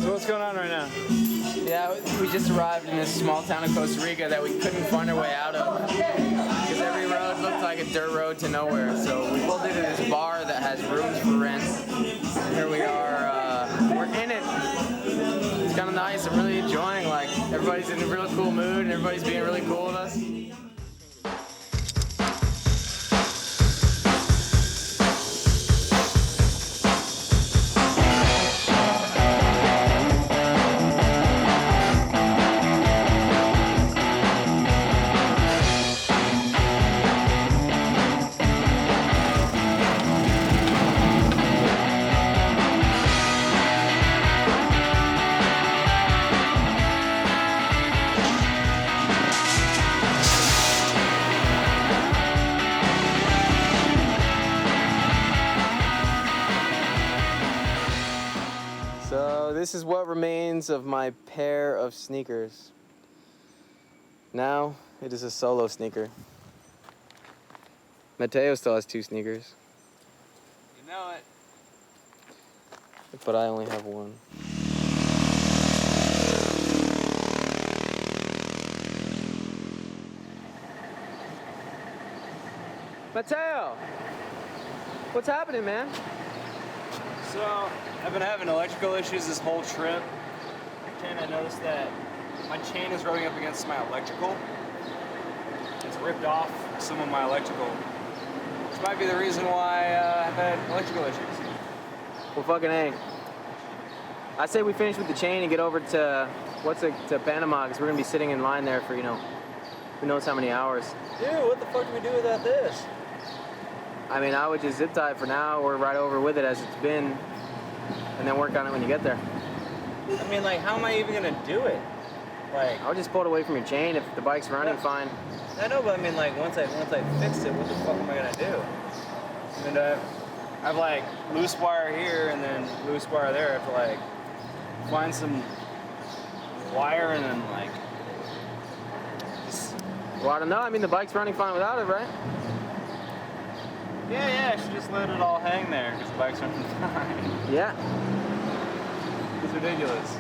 [SPEAKER 13] So what's going on right now?
[SPEAKER 2] Yeah, we just arrived in this small town of Costa Rica that we couldn't find our way out of because every road looked like a dirt road to nowhere. So we pulled into this bar that has rooms for rent. Here we are, we're in it. It's kind of nice. I'm really enjoying, like, everybody's in a real cool mood and everybody's being really cool with us. So this is what remains of my pair of sneakers. Now it is a solo sneaker. Mateo still has 2 sneakers,
[SPEAKER 13] You know it.
[SPEAKER 2] but I only have 1. Mateo! What's happening, man?
[SPEAKER 13] So, I've been having electrical issues this whole trip. And I noticed that my chain is rubbing up against my electrical. It's ripped off some of my electrical, which might be the reason why I've had electrical issues.
[SPEAKER 2] Well, fucking A. I say we finish with the chain and get over to, to Panama, because we're gonna be sitting in line there for, you know, who knows how many hours.
[SPEAKER 13] Dude, what the fuck do we do without this?
[SPEAKER 2] I mean, I would just zip tie it for now, or ride over with it as it's been, and then work on it when you get there.
[SPEAKER 13] I mean, like, how am I even gonna do it? Like,
[SPEAKER 2] I would just pull it away from your chain. If the bike's running, fine.
[SPEAKER 13] I know, but I mean, like, once I fix it, what the fuck am I gonna do? I mean, I've like loose wire here and then loose wire there. I have to like find some wire and then like just.
[SPEAKER 2] Well, I don't know. I mean, the bike's running fine without it, right?
[SPEAKER 13] Yeah, I should just let it all hang there because the bike's running fine.
[SPEAKER 2] Yeah.
[SPEAKER 13] It's ridiculous.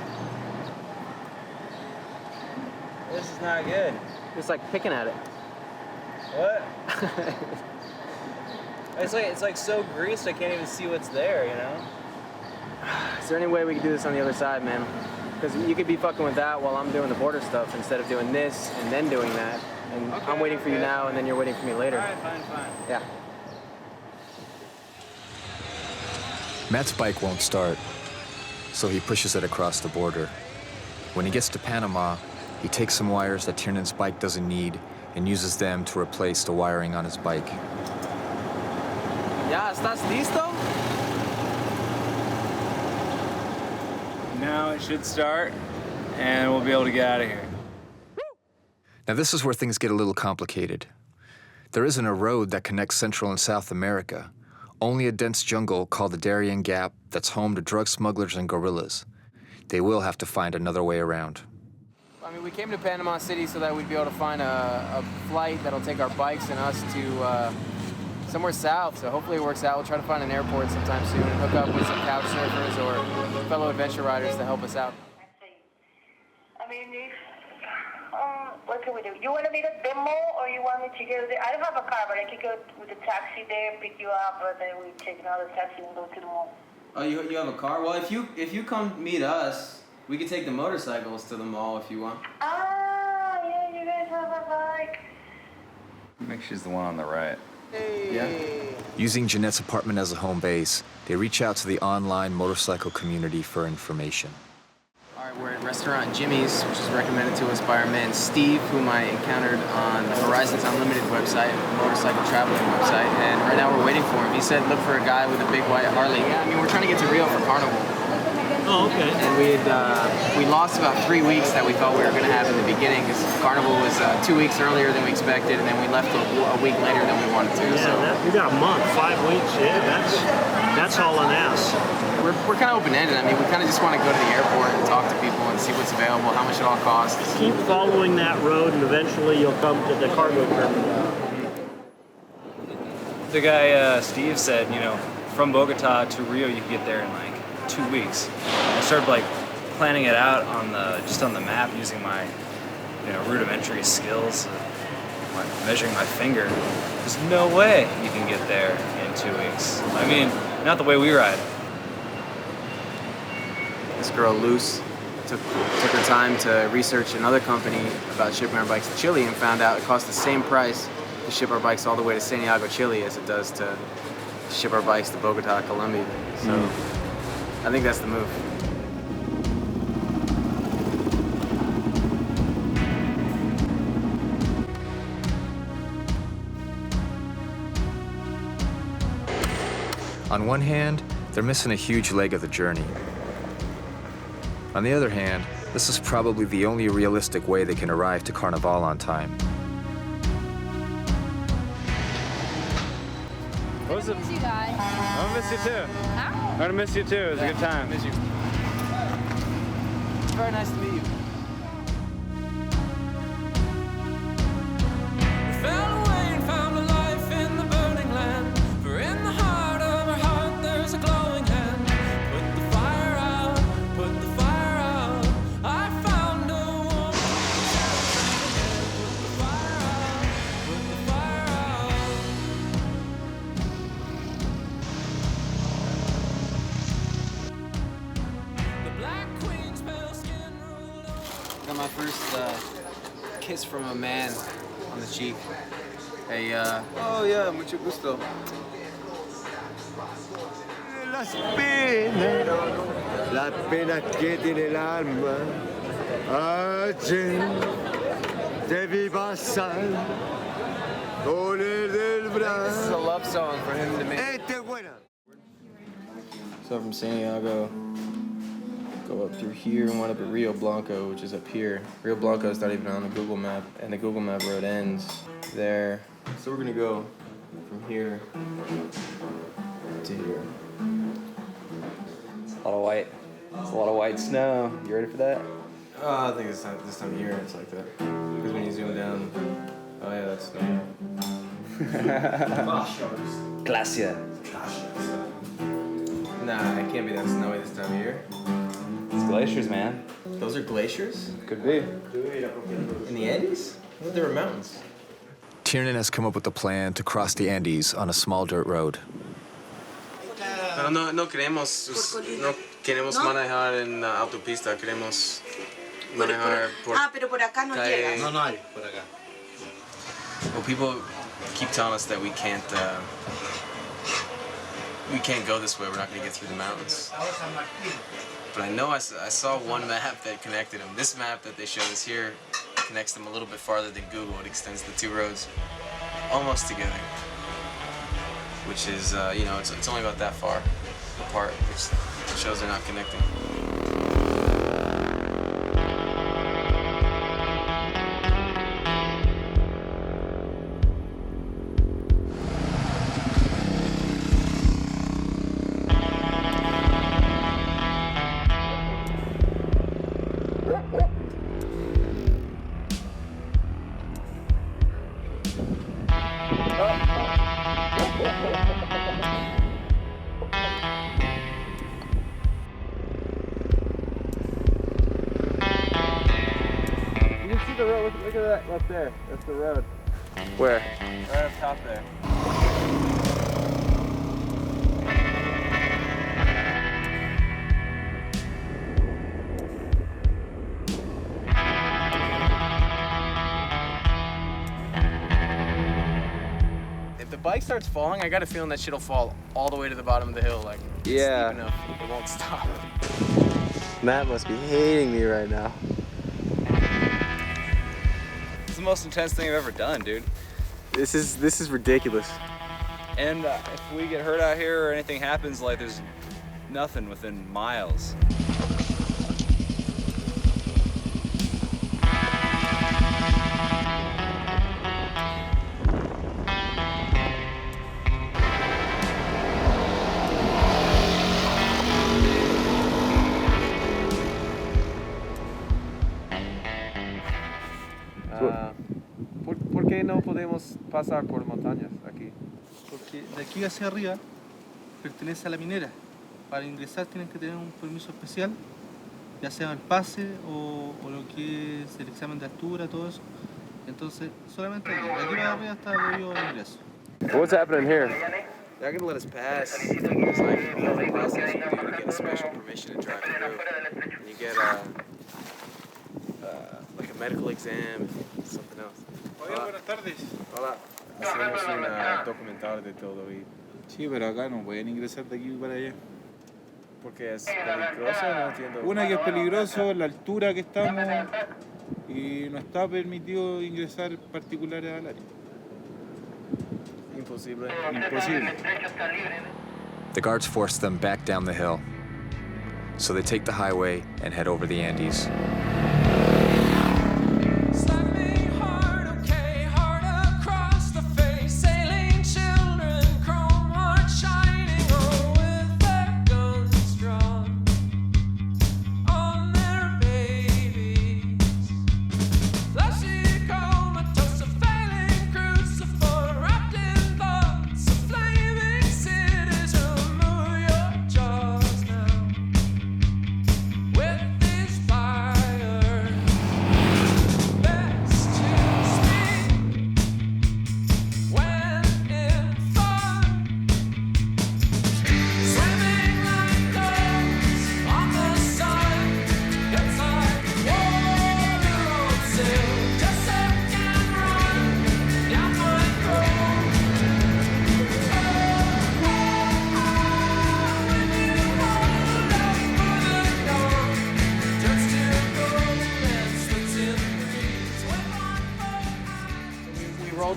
[SPEAKER 13] This is not good.
[SPEAKER 2] Just like picking at it.
[SPEAKER 13] What? It's like so greased I can't even see what's there, you know?
[SPEAKER 2] Is there any way we could do this on the other side, man? Because you could be fucking with that while I'm doing the border stuff instead of doing this and then doing that. And
[SPEAKER 13] Okay,
[SPEAKER 2] I'm waiting for you
[SPEAKER 13] okay.
[SPEAKER 2] now and then you're waiting for me later.
[SPEAKER 13] Alright, fine.
[SPEAKER 2] Yeah.
[SPEAKER 3] Matt's bike won't start, so he pushes it across the border. When he gets to Panama, he takes some wires that Tiernan's bike doesn't need and uses them to replace the wiring on his bike.
[SPEAKER 2] Ya, ¿estás listo?
[SPEAKER 13] Now it should start and we'll be able to get out of here.
[SPEAKER 3] Now this is where things get a little complicated. There isn't a road that connects Central and South America, only a dense jungle called the Darien Gap that's home to drug smugglers and guerrillas. They will have to find another way around.
[SPEAKER 2] I mean, we came to Panama City so that we'd be able to find a flight that'll take our bikes and us to somewhere south. So hopefully it works out. We'll try to find an airport sometime soon and hook up with some couch surfers or fellow adventure riders to help us out.
[SPEAKER 21] I mean, what can we do? You want to meet at Demo or you want me to go there? I don't have a car, but I could go with a taxi there, pick you up, and then we take another taxi and go to the mall.
[SPEAKER 2] Oh, you have a car? Well, if you come meet us, we could take the motorcycles to the mall if you want.
[SPEAKER 21] Ah, yeah, you guys have a bike.
[SPEAKER 4] I think she's the one on the right.
[SPEAKER 2] Yeah.
[SPEAKER 3] Using Jeanette's apartment as a home base, they reach out to the online motorcycle community for information.
[SPEAKER 2] All right, we're at restaurant Jimmy's, which is recommended to us by our man Steve, whom I encountered on the Horizons Unlimited website, motorcycle traveling website, and right now we're waiting for him. He said look for a guy with a big white Harley. I mean, we're trying to get to Rio for Carnival.
[SPEAKER 12] Oh, okay.
[SPEAKER 2] And we lost about 3 weeks that we thought we were going to have in the beginning, because Carnival was 2 weeks earlier than we expected, and then we left a week later than we wanted to.
[SPEAKER 12] Yeah, we got a month, 5 weeks. Yeah, that's hauling ass.
[SPEAKER 2] We're kind of open-ended. I mean, we kind of just want to go to the airport and talk to people and see what's available, how much it all costs.
[SPEAKER 12] Keep following that road, and eventually you'll come to the cargo terminal.
[SPEAKER 1] The guy Steve said, you know, from Bogota to Rio, you can get there in like 2 weeks. I started like planning it out on the map using my, you know, rudimentary skills, like measuring my finger. There's no way you can get there in 2 weeks. I mean, not the way we ride.
[SPEAKER 2] This girl, Luce, took her time to research another company about shipping our bikes to Chile and found out it costs the same price to ship our bikes all the way to Santiago, Chile as it does to ship our bikes to Bogota, Colombia. So I think that's the move.
[SPEAKER 3] On one hand, they're missing a huge leg of the journey. On the other hand, this is probably the only realistic way they can arrive to Carnaval on time.
[SPEAKER 13] What was it?
[SPEAKER 9] I miss you guys.
[SPEAKER 13] I'm gonna miss you too.
[SPEAKER 9] Huh?
[SPEAKER 13] I'm gonna miss you too. It was a good time.
[SPEAKER 2] I miss you. It's very nice to meet you. Got my first kiss from a man on the cheek. Hey, oh yeah, mucho gusto.
[SPEAKER 22] Las penas, las penas que tiene el alma, ayer debí pasar con el del brazo.
[SPEAKER 2] This is a love song for him to make. So from Santiago, go up through here and wind up at Rio Blanco, which is up here. Rio Blanco is not even on the Google map, and the Google map road ends there. So we're gonna go from here to here. It's a lot of white. It's a lot of white snow. You ready for that? I think this time of year it's like that. Because when you zoom down, oh yeah, that's snow. Glacier. Nah, it can't be that snowy this time of year.
[SPEAKER 1] It's glaciers, man.
[SPEAKER 2] Those are glaciers?
[SPEAKER 1] Could be.
[SPEAKER 2] In the Andes? I thought they were mountains.
[SPEAKER 3] Tiernan has come up with a plan to cross the Andes on a small dirt road.
[SPEAKER 2] Pero no queremos manejar en autopista, queremos manejar por
[SPEAKER 21] pero por acá no
[SPEAKER 2] calle.
[SPEAKER 21] llega.
[SPEAKER 2] No hay, por acá. Well, people keep telling us that we can't go this way. We're not going to get through the mountains. But I know I saw one map that connected them. This map that they showed us here connects them a little bit farther than Google. It extends the two roads almost together, which is, you know, it's only about that far apart, which shows they're not connecting.
[SPEAKER 13] You can see the road. Look at that up there. That's the road.
[SPEAKER 2] Where?
[SPEAKER 13] Right up top there.
[SPEAKER 2] bike starts falling, I got a feeling that shit'll fall all the way to the bottom of the hill. Like, it's steep enough, it won't stop.
[SPEAKER 5] Matt must be hating me right now.
[SPEAKER 4] It's the most intense thing I've ever done, dude.
[SPEAKER 5] This is ridiculous.
[SPEAKER 4] And if we get hurt out here or anything happens, like there's nothing within miles.
[SPEAKER 15] ¿Por qué no podemos pasar por montañas aquí?
[SPEAKER 7] Porque de aquí hacia arriba pertenece a la minera. Para ingresar tienen que tener un permiso especial, ya sea el pase o lo que es el examen de altura, todo eso. Entonces, solamente aquí. De aquí para arriba está debido al ingreso.
[SPEAKER 5] What's happening here?
[SPEAKER 2] They're gonna let us pass. It's like a process you do to get a special permission to drive through. And you get like a medical exam, something else.
[SPEAKER 7] Hola, buenas tardes.
[SPEAKER 2] Hola. Hacemos un documental de todo y...
[SPEAKER 7] Sí, pero acá no pueden ingresar de aquí para allá.
[SPEAKER 2] Porque es peligroso, no entiendo.
[SPEAKER 7] Una, que es peligroso, la altura que estamos, y no está permitido ingresar particulares al área.
[SPEAKER 2] Imposible.
[SPEAKER 7] Imposible.
[SPEAKER 3] The guards force them back down the hill. So they take the highway and head over the Andes.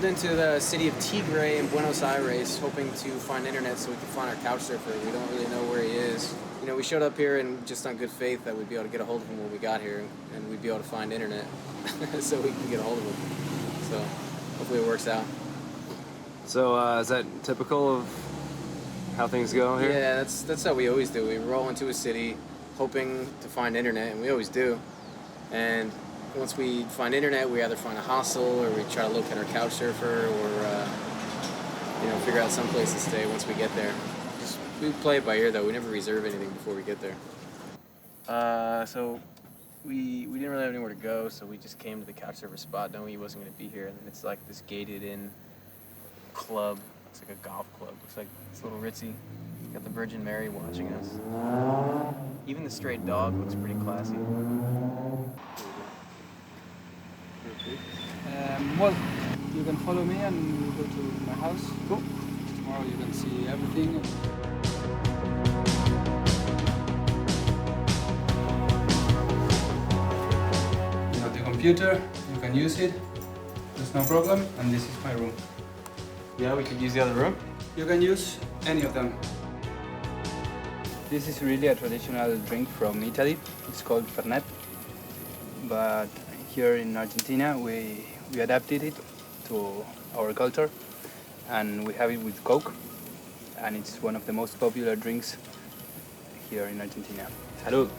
[SPEAKER 2] Into the city of Tigre in Buenos Aires, hoping to find internet so we can find our couch surfer. We don't really know where he is. You know, we showed up here and just on good faith that we'd be able to get a hold of him when we got here, and we'd be able to find internet so we can get a hold of him. So hopefully it works out.
[SPEAKER 5] So is that typical of how things go here?
[SPEAKER 2] Yeah, that's how we always do. We roll into a city hoping to find internet, and we always do. And once we find internet, we either find a hostel or we try to locate our couch surfer or figure out some place to stay once we get there. We play it by ear though. We never reserve anything before we get there. So we didn't really have anywhere to go, so we just came to the couch surfer spot knowing he wasn't going to be here. And then it's like this gated in club. It's like a golf club. Looks like it's a little ritzy. Got the Virgin Mary watching us. Even the stray dog looks pretty classy.
[SPEAKER 23] Well, you can follow me and we'll go to my house.
[SPEAKER 2] Cool.
[SPEAKER 23] Tomorrow you can see everything. You have the computer, you can use it. There's no problem, and this is my room.
[SPEAKER 2] Yeah, we could use the other room?
[SPEAKER 23] You can use any of them. This is really a traditional drink from Italy. It's called Fernet. But here in Argentina, we adapted it to our culture, and we have it with Coke, and it's one of the most popular drinks here in Argentina. Salud!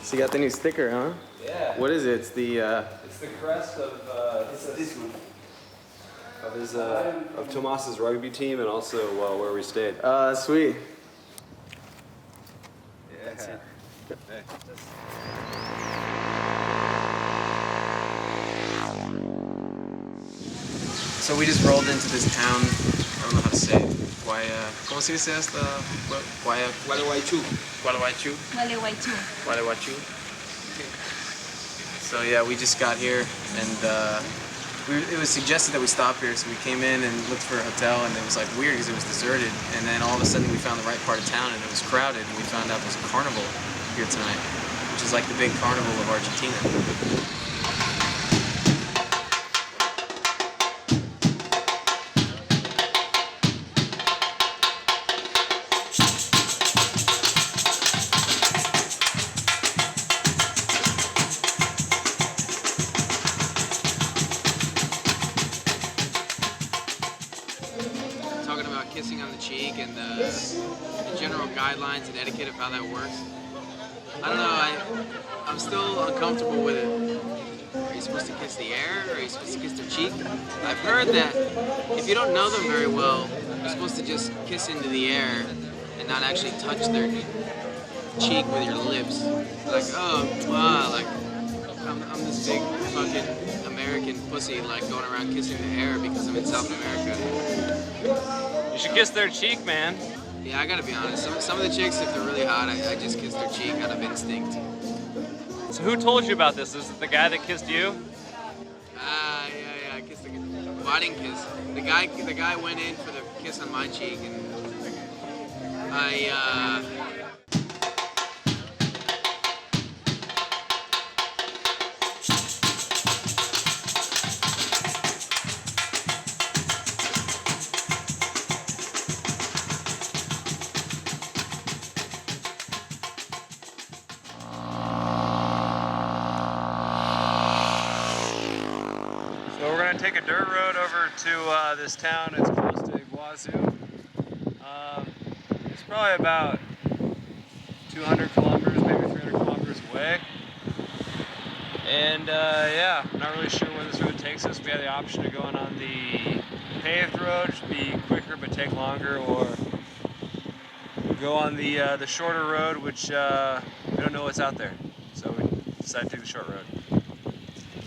[SPEAKER 2] So you got the new sticker, huh?
[SPEAKER 1] Yeah.
[SPEAKER 2] What is it? It's the
[SPEAKER 1] It's the crest of. It's this one.
[SPEAKER 5] Of Tomas's rugby team and also where we stayed.
[SPEAKER 2] Sweet.
[SPEAKER 5] Yeah. Hey.
[SPEAKER 2] So we just rolled into this town. I don't know how to say it. ¿Cómo se dice esta? Gualeguaychú. Gualeguaychú.
[SPEAKER 14] Gualeguaychú.
[SPEAKER 2] Gualeguaychú. So yeah, we just got here, and it was suggested that we stop here, so we came in and looked for a hotel, and it was like weird because it was deserted. And then all of a sudden we found the right part of town, and it was crowded. And we found out there's a carnival here tonight, which is like the big carnival of Argentina. Talking about kissing on the cheek and the general guidelines and etiquette of how that works. I don't know, I'm still uncomfortable with it. Are you supposed to kiss the air, or are you supposed to kiss their cheek? I've heard that if you don't know them very well, you're supposed to just kiss into the air and not actually touch their cheek with your lips. Like, oh, wow, like, I'm this big fucking American pussy, like, going around kissing the air because I'm in South America.
[SPEAKER 13] You should kiss their cheek, man.
[SPEAKER 2] Yeah, I gotta be honest. Some of the chicks, if they're really hot, I just kiss their cheek out of instinct.
[SPEAKER 13] So who told you about this? Is it the guy that kissed you?
[SPEAKER 2] Yeah, I kissed the guy. Well, I didn't kiss. The guy went in for the kiss on my cheek, and
[SPEAKER 13] So we're gonna take a dirt road over to this town. It's close to Iguazu. It's probably about 200 kilometers, maybe 300 kilometers away. And yeah, I'm not really sure where this road takes us. We have the option of going on the paved road, which would be quicker but take longer, or go on the shorter road, which we don't know what's out there. So we decided to take the short road.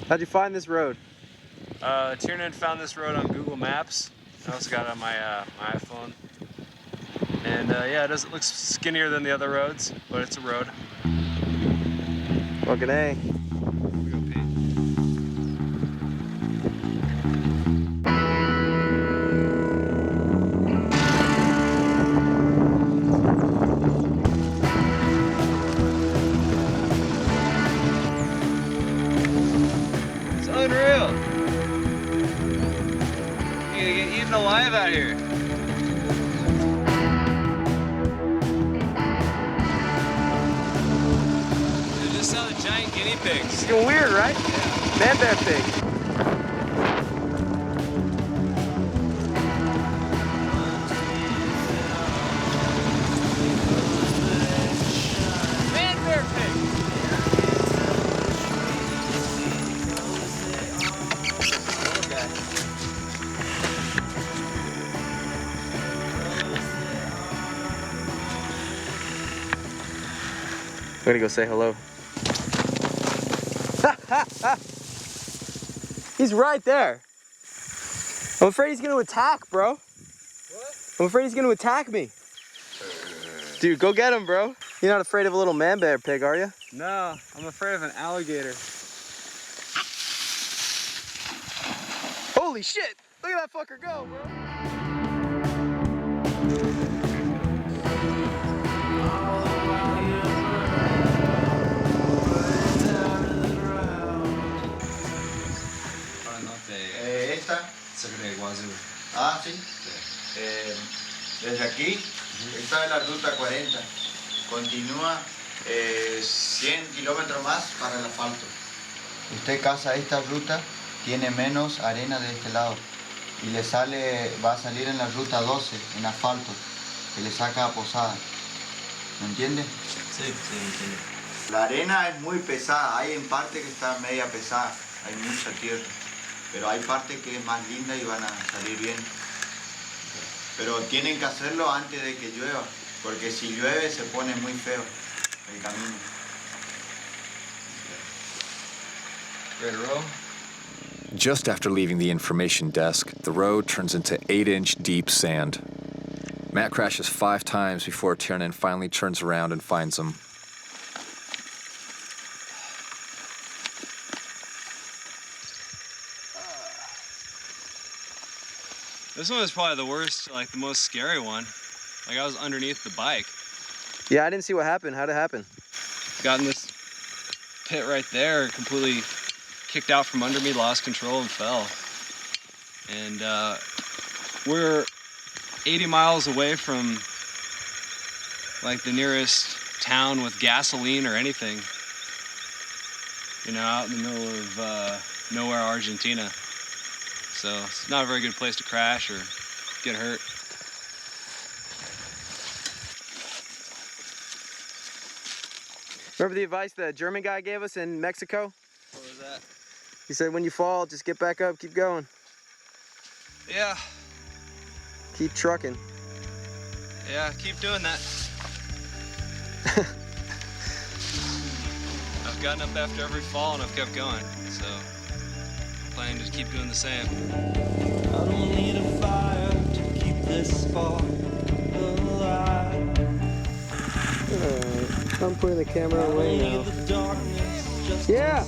[SPEAKER 5] How'd you find this road?
[SPEAKER 13] Tiernan found this road on Google Maps. I also got it on my iPhone. And yeah, it looks skinnier than the other roads, but it's a road.
[SPEAKER 5] Fucking A.
[SPEAKER 13] It's unreal. You're gonna get eaten alive out here. They just sound like giant guinea pigs.
[SPEAKER 5] It's getting weird, right?
[SPEAKER 13] Yeah.
[SPEAKER 5] Man bear pig.
[SPEAKER 13] Man bear pig.
[SPEAKER 5] I'm gonna go say hello. He's right there. I'm afraid he's gonna attack, bro. What? I'm afraid he's gonna attack me. Dude, go get him, bro. You're not afraid of a little man bear pig, are you?
[SPEAKER 13] No, I'm afraid of an alligator.
[SPEAKER 5] Holy shit! Look at that fucker go, bro.
[SPEAKER 16] Esta. Ah, sí. Desde aquí, esta es la ruta 40. Continúa 100 kilómetros más para el asfalto. Usted casa esta ruta, tiene menos arena de este lado. Y va a salir en la ruta 12, en asfalto, que le saca a Posada. ¿Me entiende? Sí, entiendo. La arena es muy pesada, hay en parte que está media pesada, hay mucha tierra. pero hay partes que es más linda y van a salir bien. Pero tienen que hacerlo antes de que llueva, porque si llueve se pone muy feo el camino.
[SPEAKER 1] Ready to roll?
[SPEAKER 3] Just after leaving the information desk, the road turns into 8-inch deep sand. Matt crashes 5 times before Tiernan finally turns around and finds him.
[SPEAKER 13] This one was probably the worst, like the most scary one. Like I was underneath the bike.
[SPEAKER 5] Yeah, I didn't see what happened. How'd it happen?
[SPEAKER 13] Got in this pit right there, completely kicked out from under me, lost control and fell. And we're 80 miles away from like the nearest town with gasoline or anything. You know, out in the middle of nowhere, Argentina. So it's not a very good place to crash or get hurt.
[SPEAKER 5] Remember the advice the German guy gave us in Mexico?
[SPEAKER 13] What was that?
[SPEAKER 5] He said, when you fall, just get back up, keep going.
[SPEAKER 13] Yeah,
[SPEAKER 5] Keep trucking.
[SPEAKER 13] yeah, keep doing that. I've gotten up after every fall and I've kept going, so planning to keep doing the same.
[SPEAKER 11] I don't need a fire to keep this spark alive.
[SPEAKER 5] Alright, I'm putting the camera away now. Yeah!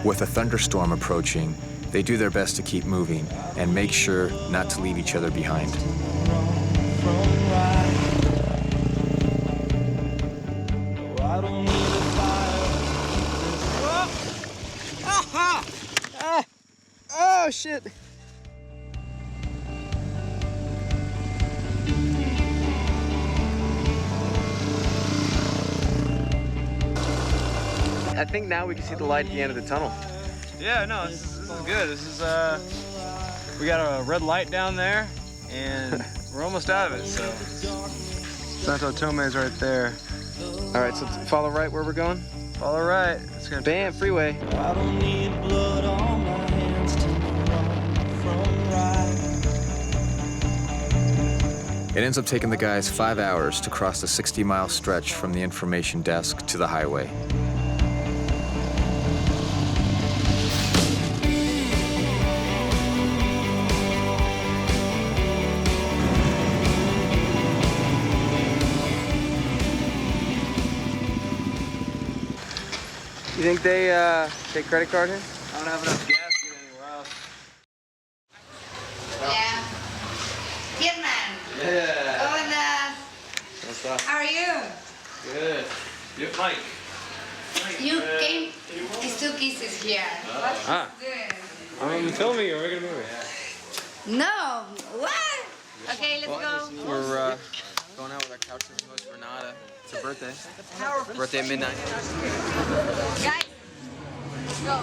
[SPEAKER 3] With a thunderstorm approaching, they do their best to keep moving and make sure not to leave each other behind.
[SPEAKER 5] Oh, shit! I think now we can see the light at the end of the tunnel.
[SPEAKER 13] Yeah, no, this is good. This is we got a red light down there, and we're almost out of it. So Santo Tome is right there.
[SPEAKER 5] All right, so follow right where we're going.
[SPEAKER 13] Follow right. It's gonna
[SPEAKER 5] Bam, freeway.
[SPEAKER 11] I don't need blood on my hands to run from right.
[SPEAKER 3] It ends up taking the guys 5 hours to cross the 60-mile stretch from the information desk to the highway.
[SPEAKER 5] You think they take credit card here?
[SPEAKER 13] I don't have enough gas to get anywhere else.
[SPEAKER 6] Yeah. Tiernan.
[SPEAKER 13] Yeah.
[SPEAKER 6] Hola.
[SPEAKER 5] What's up?
[SPEAKER 6] How are you?
[SPEAKER 13] Good. Yep, Mike.
[SPEAKER 6] You came these 2 kisses here. What is
[SPEAKER 13] Ah.
[SPEAKER 6] this?
[SPEAKER 13] I'm filming you. We're gonna move it.
[SPEAKER 6] No. What? Okay, let's go.
[SPEAKER 2] We're going out with our couch host Renata. It's her birthday. Birthday at midnight.
[SPEAKER 6] Guys, let's go.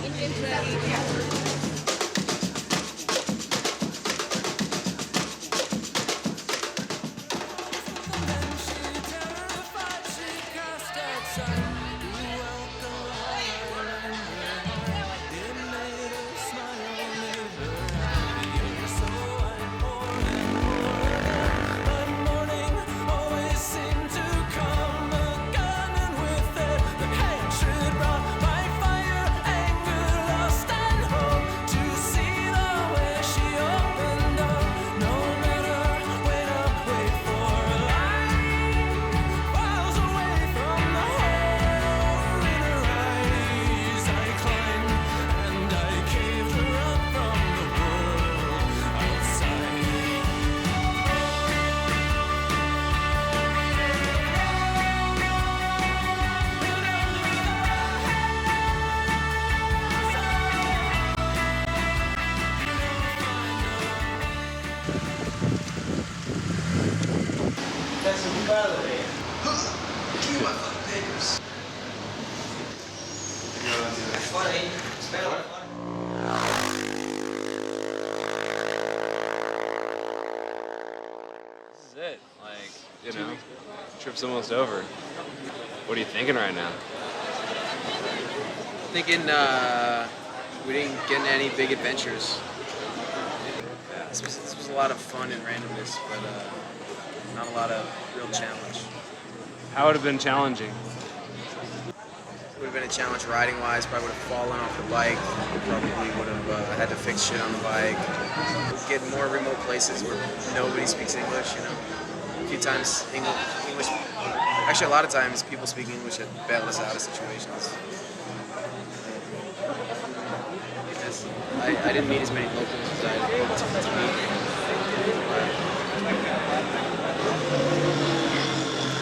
[SPEAKER 13] This is it. Like, you know, trip's almost over. What are you thinking right now?
[SPEAKER 2] Thinking We didn't get into any big adventures. This was a lot of fun and randomness, but not a lot of real challenge.
[SPEAKER 13] How would have been challenging?
[SPEAKER 2] Would have been a challenge riding-wise. Probably would have fallen off the bike. Probably would have had to fix shit on the bike. Get more remote places where nobody speaks English. You know, a few times English. Actually, a lot of times people speak English that bail us out of situations. I didn't meet as many locals as I hoped to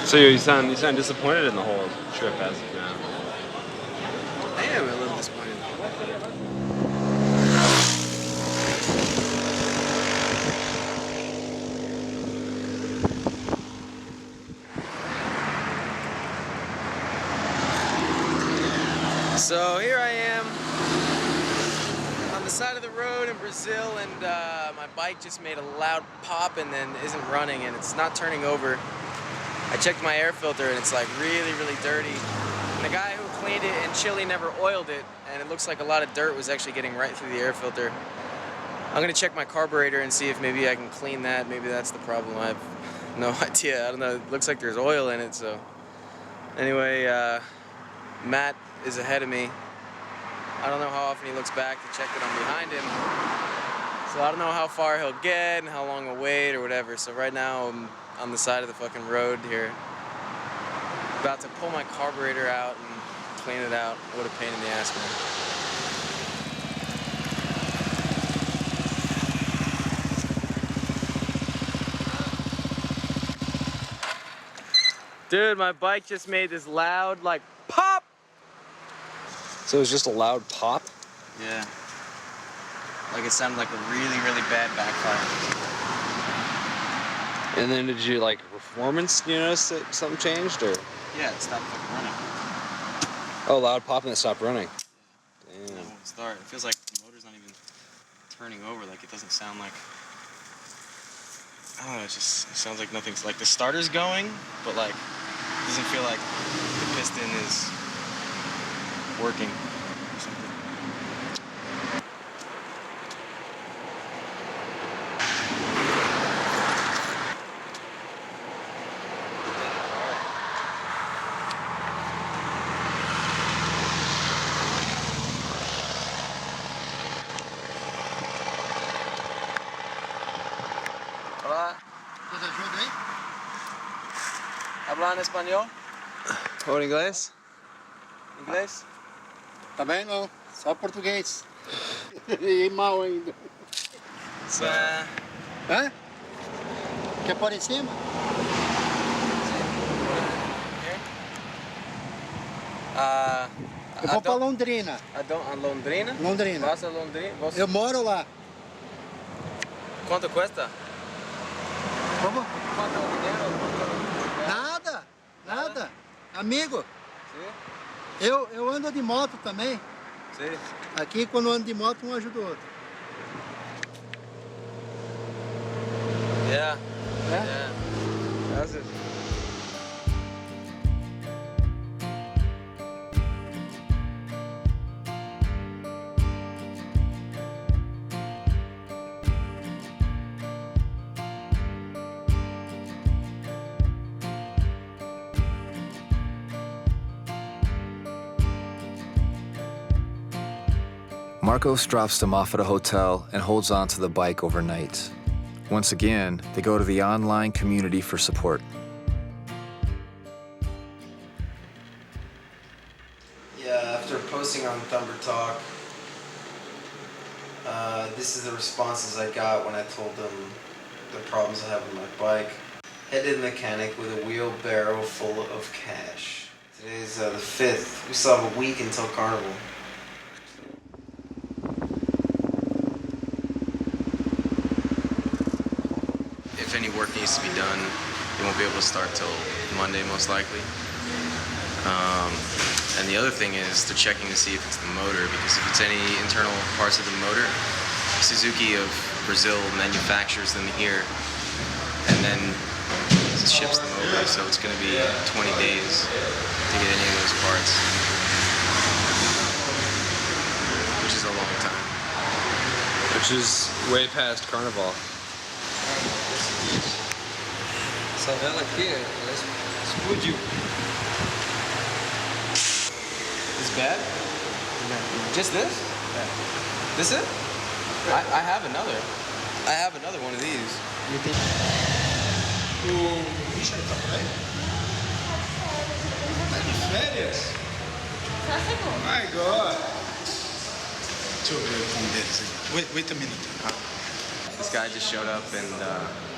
[SPEAKER 2] meet.
[SPEAKER 13] So you sound disappointed in the whole trip as of now.
[SPEAKER 2] I am a little disappointed. So here I am on the side of the road in Brazil, and my bike just made a loud pop and then isn't running, and it's not turning over. I checked my air filter and it's like really, really dirty. And the guy who cleaned it in Chile never oiled it, and it looks like a lot of dirt was actually getting right through the air filter. I'm gonna check my carburetor and see if maybe I can clean that. Maybe that's the problem. I have no idea. I don't know. It looks like there's oil in it, so. Anyway, Matt is ahead of me. I don't know how often he looks back to check that I'm behind him. So I don't know how far he'll get and how long he'll wait or whatever. So right now I'm on the side of the fucking road here. About to pull my carburetor out and clean it out. What a pain in the ass, man. Dude, my bike just made this loud, like, pop!
[SPEAKER 13] So it was just a loud pop?
[SPEAKER 2] Yeah. Like it sounded like a really, really bad backfire.
[SPEAKER 13] And then did you, like, performance, you notice that something changed, or?
[SPEAKER 2] Yeah, it stopped fucking running.
[SPEAKER 13] Oh, loud pop and it stopped running. Damn.
[SPEAKER 2] It won't start. It feels like the motor's not even turning over. Like it doesn't sound like. I don't know. It sounds like nothing's like the starter's going, but like it doesn't feel like the piston is working or something. Hola. ¿Hablan español?
[SPEAKER 13] Ou inglês?
[SPEAKER 2] Inglês?
[SPEAKER 10] Também não, só português. E mal ainda. Hã? Quer pôr em cima? Eu vou pra Londrina.
[SPEAKER 2] A Londrina?
[SPEAKER 10] Londrina.
[SPEAKER 2] Vas a Londrina?
[SPEAKER 10] Eu moro lá.
[SPEAKER 2] Quanto custa?
[SPEAKER 10] Como?
[SPEAKER 2] Quanto dinheiro?
[SPEAKER 10] Nada, nada. Amigo. Eu ando de moto também.
[SPEAKER 2] Sim.
[SPEAKER 10] Aqui quando eu ando de moto um ajuda o outro.
[SPEAKER 2] Yeah. Yeah. That's it.
[SPEAKER 3] Marcos drops them off at a hotel and holds on to the bike overnight. Once again, they go to the online community for support.
[SPEAKER 2] Yeah, after posting on Thumber Talk, this is the responses I got when I told them the problems I have with my bike. Headed to the mechanic with a wheelbarrow full of cash. Today's the 5th. We still have a week until Carnival. If any work needs to be done, you won't be able to start till Monday most likely. And the other thing is they're checking to see if it's the motor, because if it's any internal parts of the motor, Suzuki of Brazil manufactures them here and then ships them over, so it's going to be 20 days to get any of those parts, which is a long
[SPEAKER 1] which is way past Carnaval.
[SPEAKER 5] Essa vela aqui, ela explodiu.
[SPEAKER 2] It's bad? Just this? This it? I have another. I have another one of these.
[SPEAKER 8] O Richard tá por aí? Tá de férias? My God. Deixa eu ver o fone deles aqui. Wait a minute.
[SPEAKER 2] This guy just showed up and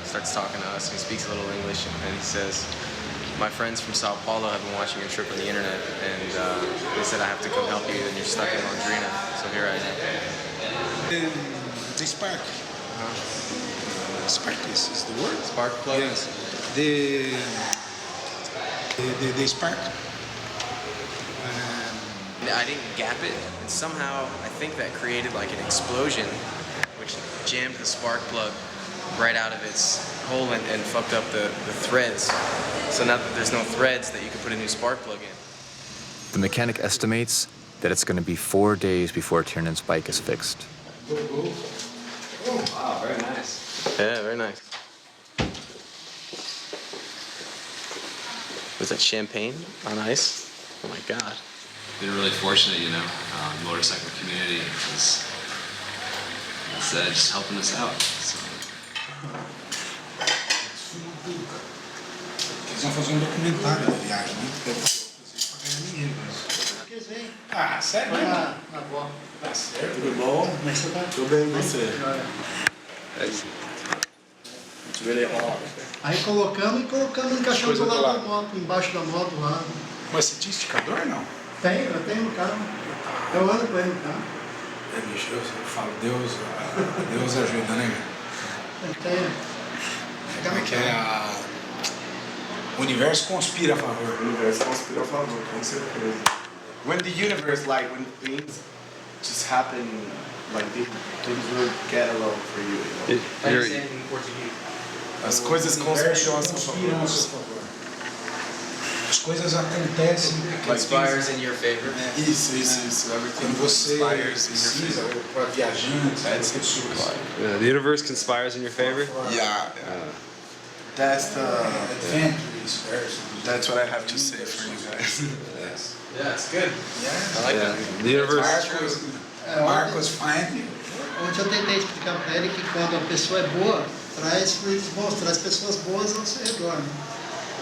[SPEAKER 2] starts talking to us. He speaks a little English and he says, my friends from Sao Paulo have been watching your trip on the internet and they said I have to come help you and you're stuck in Londrina. So here I am.
[SPEAKER 8] The spark. Spark is the word?
[SPEAKER 2] Spark plug?
[SPEAKER 8] Yes. The spark.
[SPEAKER 2] I didn't gap it, and somehow I think that created like an explosion, which jammed the spark plug right out of its hole and fucked up the threads. So now that there's no threads that you can put a new spark plug in.
[SPEAKER 3] The mechanic estimates that it's going to be 4 days before Tiernan's bike is fixed.
[SPEAKER 2] Oh, wow, very nice. Yeah, very nice. Was that champagne on ice? Oh my God.
[SPEAKER 1] Been really fortunate, you know. Motorcycle community is just helping us out. So.
[SPEAKER 8] Eles vão fazer documentário da viagem, né? Deve fazer dinheiro. Eles vêm. Ah, sério? Na avó. Tá certo. Tudo bom? Como é que você tá? Tudo bem, você? It's really hot. Aí colocamos encaixamos do lado da moto, embaixo da moto lá. Mas você tinha esticador, não? Tenho, eu tenho no carro. Eu ando com ele no carro. É, bicho, eu falo, Deus ajuda, né, meu? Tenho. Como é que é? O universo conspira a favor.
[SPEAKER 15] O universo conspira a favor, com certeza. When the universe, like, when things just happen, like, things will get along for you, you know?
[SPEAKER 2] In Portuguese.
[SPEAKER 15] As coisas conspiram a seu favor.
[SPEAKER 8] As coisas acontecem.
[SPEAKER 2] Conspires in your favor.
[SPEAKER 15] Isso.
[SPEAKER 8] Quando você precisa, para viajantes, para pessoas.
[SPEAKER 1] The universe conspires in your favor?
[SPEAKER 15] Yeah. That's what I have to say for you guys.
[SPEAKER 8] Yes.
[SPEAKER 2] Yeah, it's good.
[SPEAKER 15] Yeah.
[SPEAKER 2] I like that.
[SPEAKER 1] The universe.
[SPEAKER 8] Marcos Fine.
[SPEAKER 14] Ontem eu tentei explicar para ele que quando a pessoa é boa, traz coisas boas, traz pessoas boas ao seu redor, né?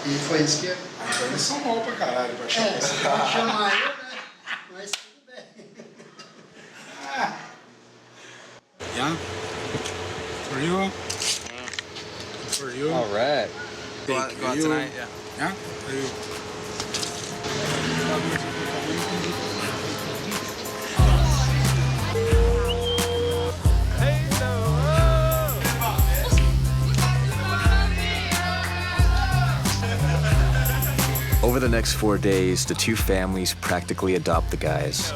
[SPEAKER 14] E foi isso que...
[SPEAKER 8] Então eles são bons pra caralho, pra chamar.
[SPEAKER 14] Você pode chamar eu, né? Mas tudo bem.
[SPEAKER 8] Yeah? For you? For you?
[SPEAKER 2] All right. Go out tonight, yeah.
[SPEAKER 8] Yeah? For you.
[SPEAKER 3] Over the next 4 days, the two families practically adopt the guys.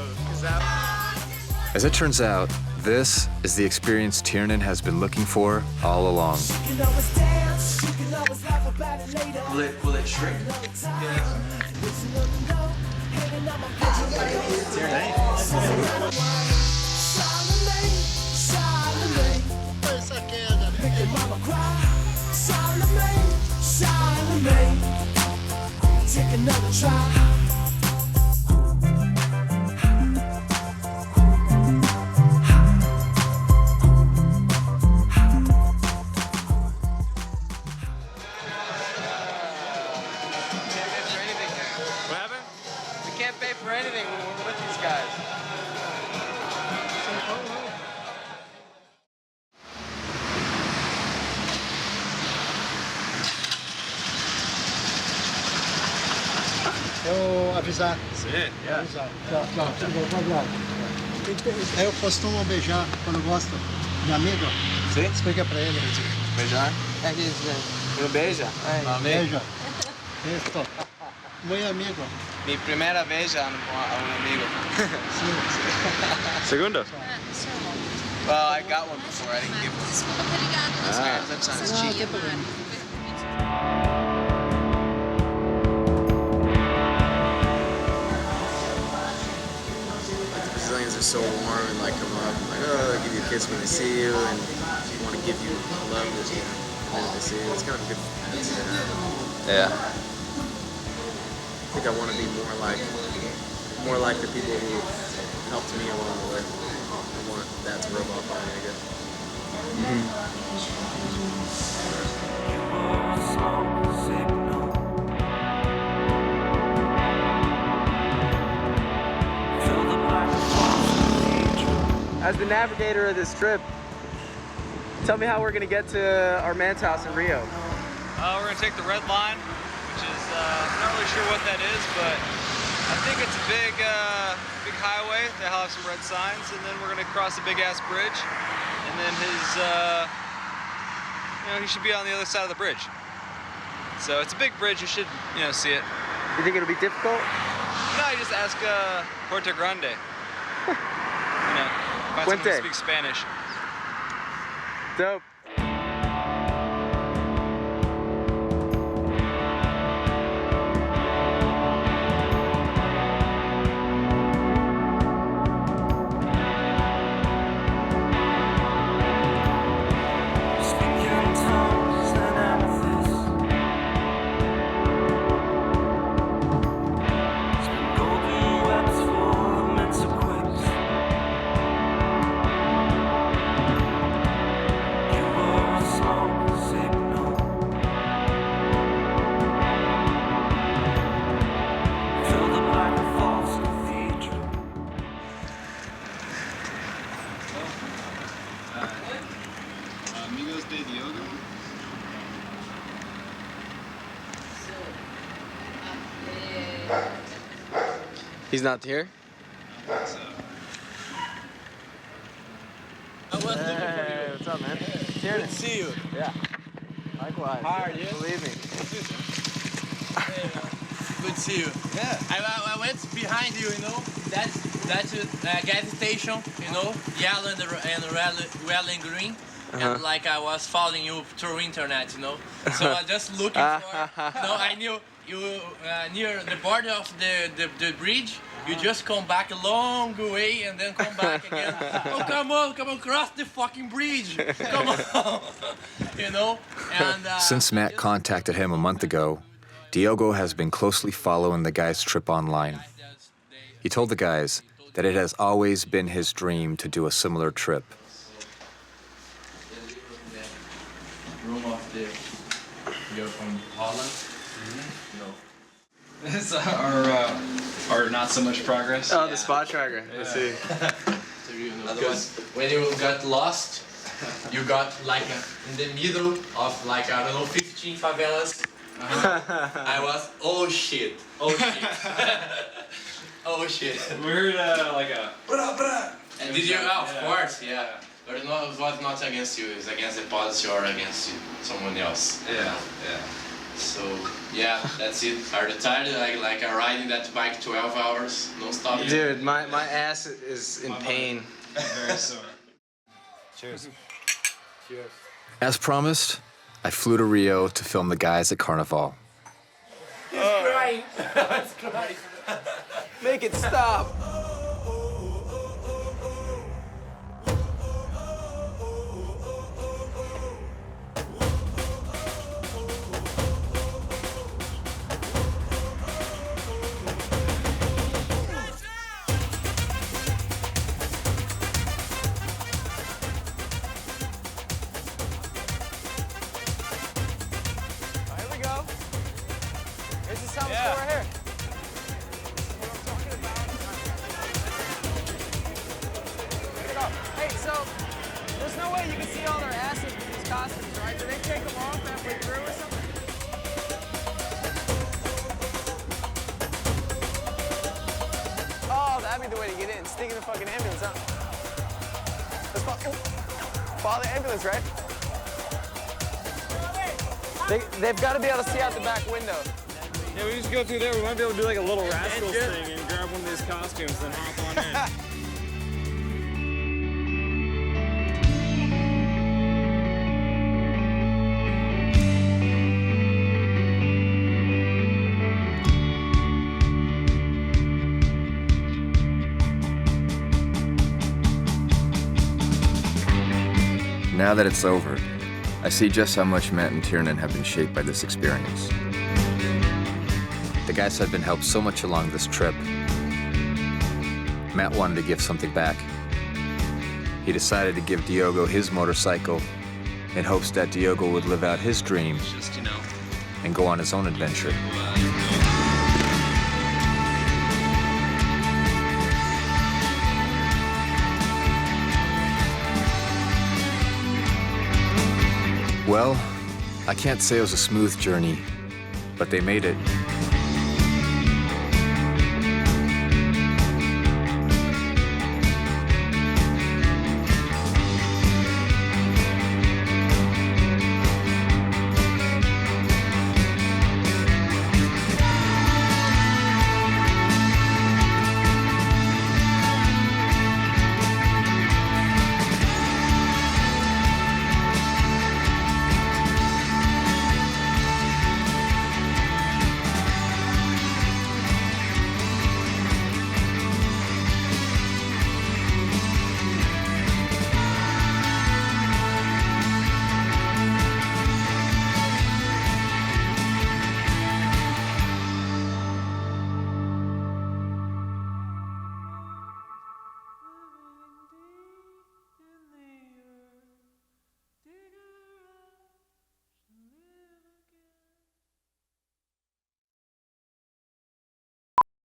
[SPEAKER 3] As it turns out, this is the experience Tiernan has been looking for all along.
[SPEAKER 2] Will it shrink?
[SPEAKER 11] Take another try.
[SPEAKER 2] What happened? We can't pay for anything when we're with these guys.
[SPEAKER 14] Eu avisar.
[SPEAKER 1] Sim,
[SPEAKER 14] yeah. Avisar. Tchau, tudo bom, obrigado. Eu costumo beijar quando gosto de amigo.
[SPEAKER 2] Sim?
[SPEAKER 14] Explica pra ele.
[SPEAKER 2] Beijar?
[SPEAKER 14] É que isso,
[SPEAKER 2] ¿Uno beija?
[SPEAKER 14] beija. Isso. Muy amigo.
[SPEAKER 2] Mi primera beija a un amigo.
[SPEAKER 1] Segundo?
[SPEAKER 2] Well, I got one before. I didn't give one. That's on his cheek. Brazilians are just so warm and like come up and like, oh, give you a kiss when they see you and want to give you love that you know, and then they see you. It's kind of a good feeling to have.
[SPEAKER 1] Yeah.
[SPEAKER 2] I think I want to be more like the people who helped me along the way. I want that to rub off on me, I guess.
[SPEAKER 5] As the navigator of this trip, tell me how we're gonna get to our man's house in Rio.
[SPEAKER 4] We're gonna take the red line, which is not really sure what that is, but I think it's a big highway. They have some red signs, and then we're gonna cross a big ass bridge, and then he should be on the other side of the bridge. So it's a big bridge. You should, see it.
[SPEAKER 5] You think it'll be difficult?
[SPEAKER 4] No, you just ask Puerto Grande. Find someone who speaks Spanish.
[SPEAKER 5] Dope. He's not here? Hey, what's up, man? Here to see you. Yeah. Likewise.
[SPEAKER 10] How are you?
[SPEAKER 5] Believe me.
[SPEAKER 10] Good to see you. Yeah. I went behind you, That's a gas station, yellow and red and green. And like I was following you through internet, So I just looking for, I knew you near the border of the bridge. You just come back a long way and then come back again. Oh, come on, cross the fucking bridge. Come on, And
[SPEAKER 3] Since Matt contacted him a month ago, Diogo has been closely following the guys' trip online. He told the guys that it has always been his dream to do a similar trip.
[SPEAKER 23] Room of the girl from Holland. This is our not so much progress.
[SPEAKER 5] Oh, the spot tracker. I see.
[SPEAKER 10] Because when you got lost, you got like in the middle of 15 favelas. I was, oh shit. Oh shit.
[SPEAKER 23] We heard
[SPEAKER 10] And did you? Of course, yeah. But it was not against you, it's against the policy or against someone else.
[SPEAKER 23] Yeah.
[SPEAKER 10] So, yeah, that's it. Are you tired? Like riding that bike 12 hours, non-stop?
[SPEAKER 5] Dude, my ass is in pain.
[SPEAKER 23] Very sore.
[SPEAKER 5] Cheers. Cheers.
[SPEAKER 3] As promised, I flew to Rio to film the guys at Carnaval.
[SPEAKER 10] He's crying. He's crying.
[SPEAKER 5] Make it stop. Follow the ambulance, right? They've got to be able to see out the back window.
[SPEAKER 4] Yeah, we just go through there. We might be able to do like a little Rascals thing and grab one of these costumes, then hop on in.
[SPEAKER 3] Now that it's over, I see just how much Matt and Tiernan have been shaped by this experience. The guys had been helped so much along this trip. Matt wanted to give something back. He decided to give Diogo his motorcycle in hopes that Diogo would live out his dream and go on his own adventure. Well, I can't say it was a smooth journey, but they made it.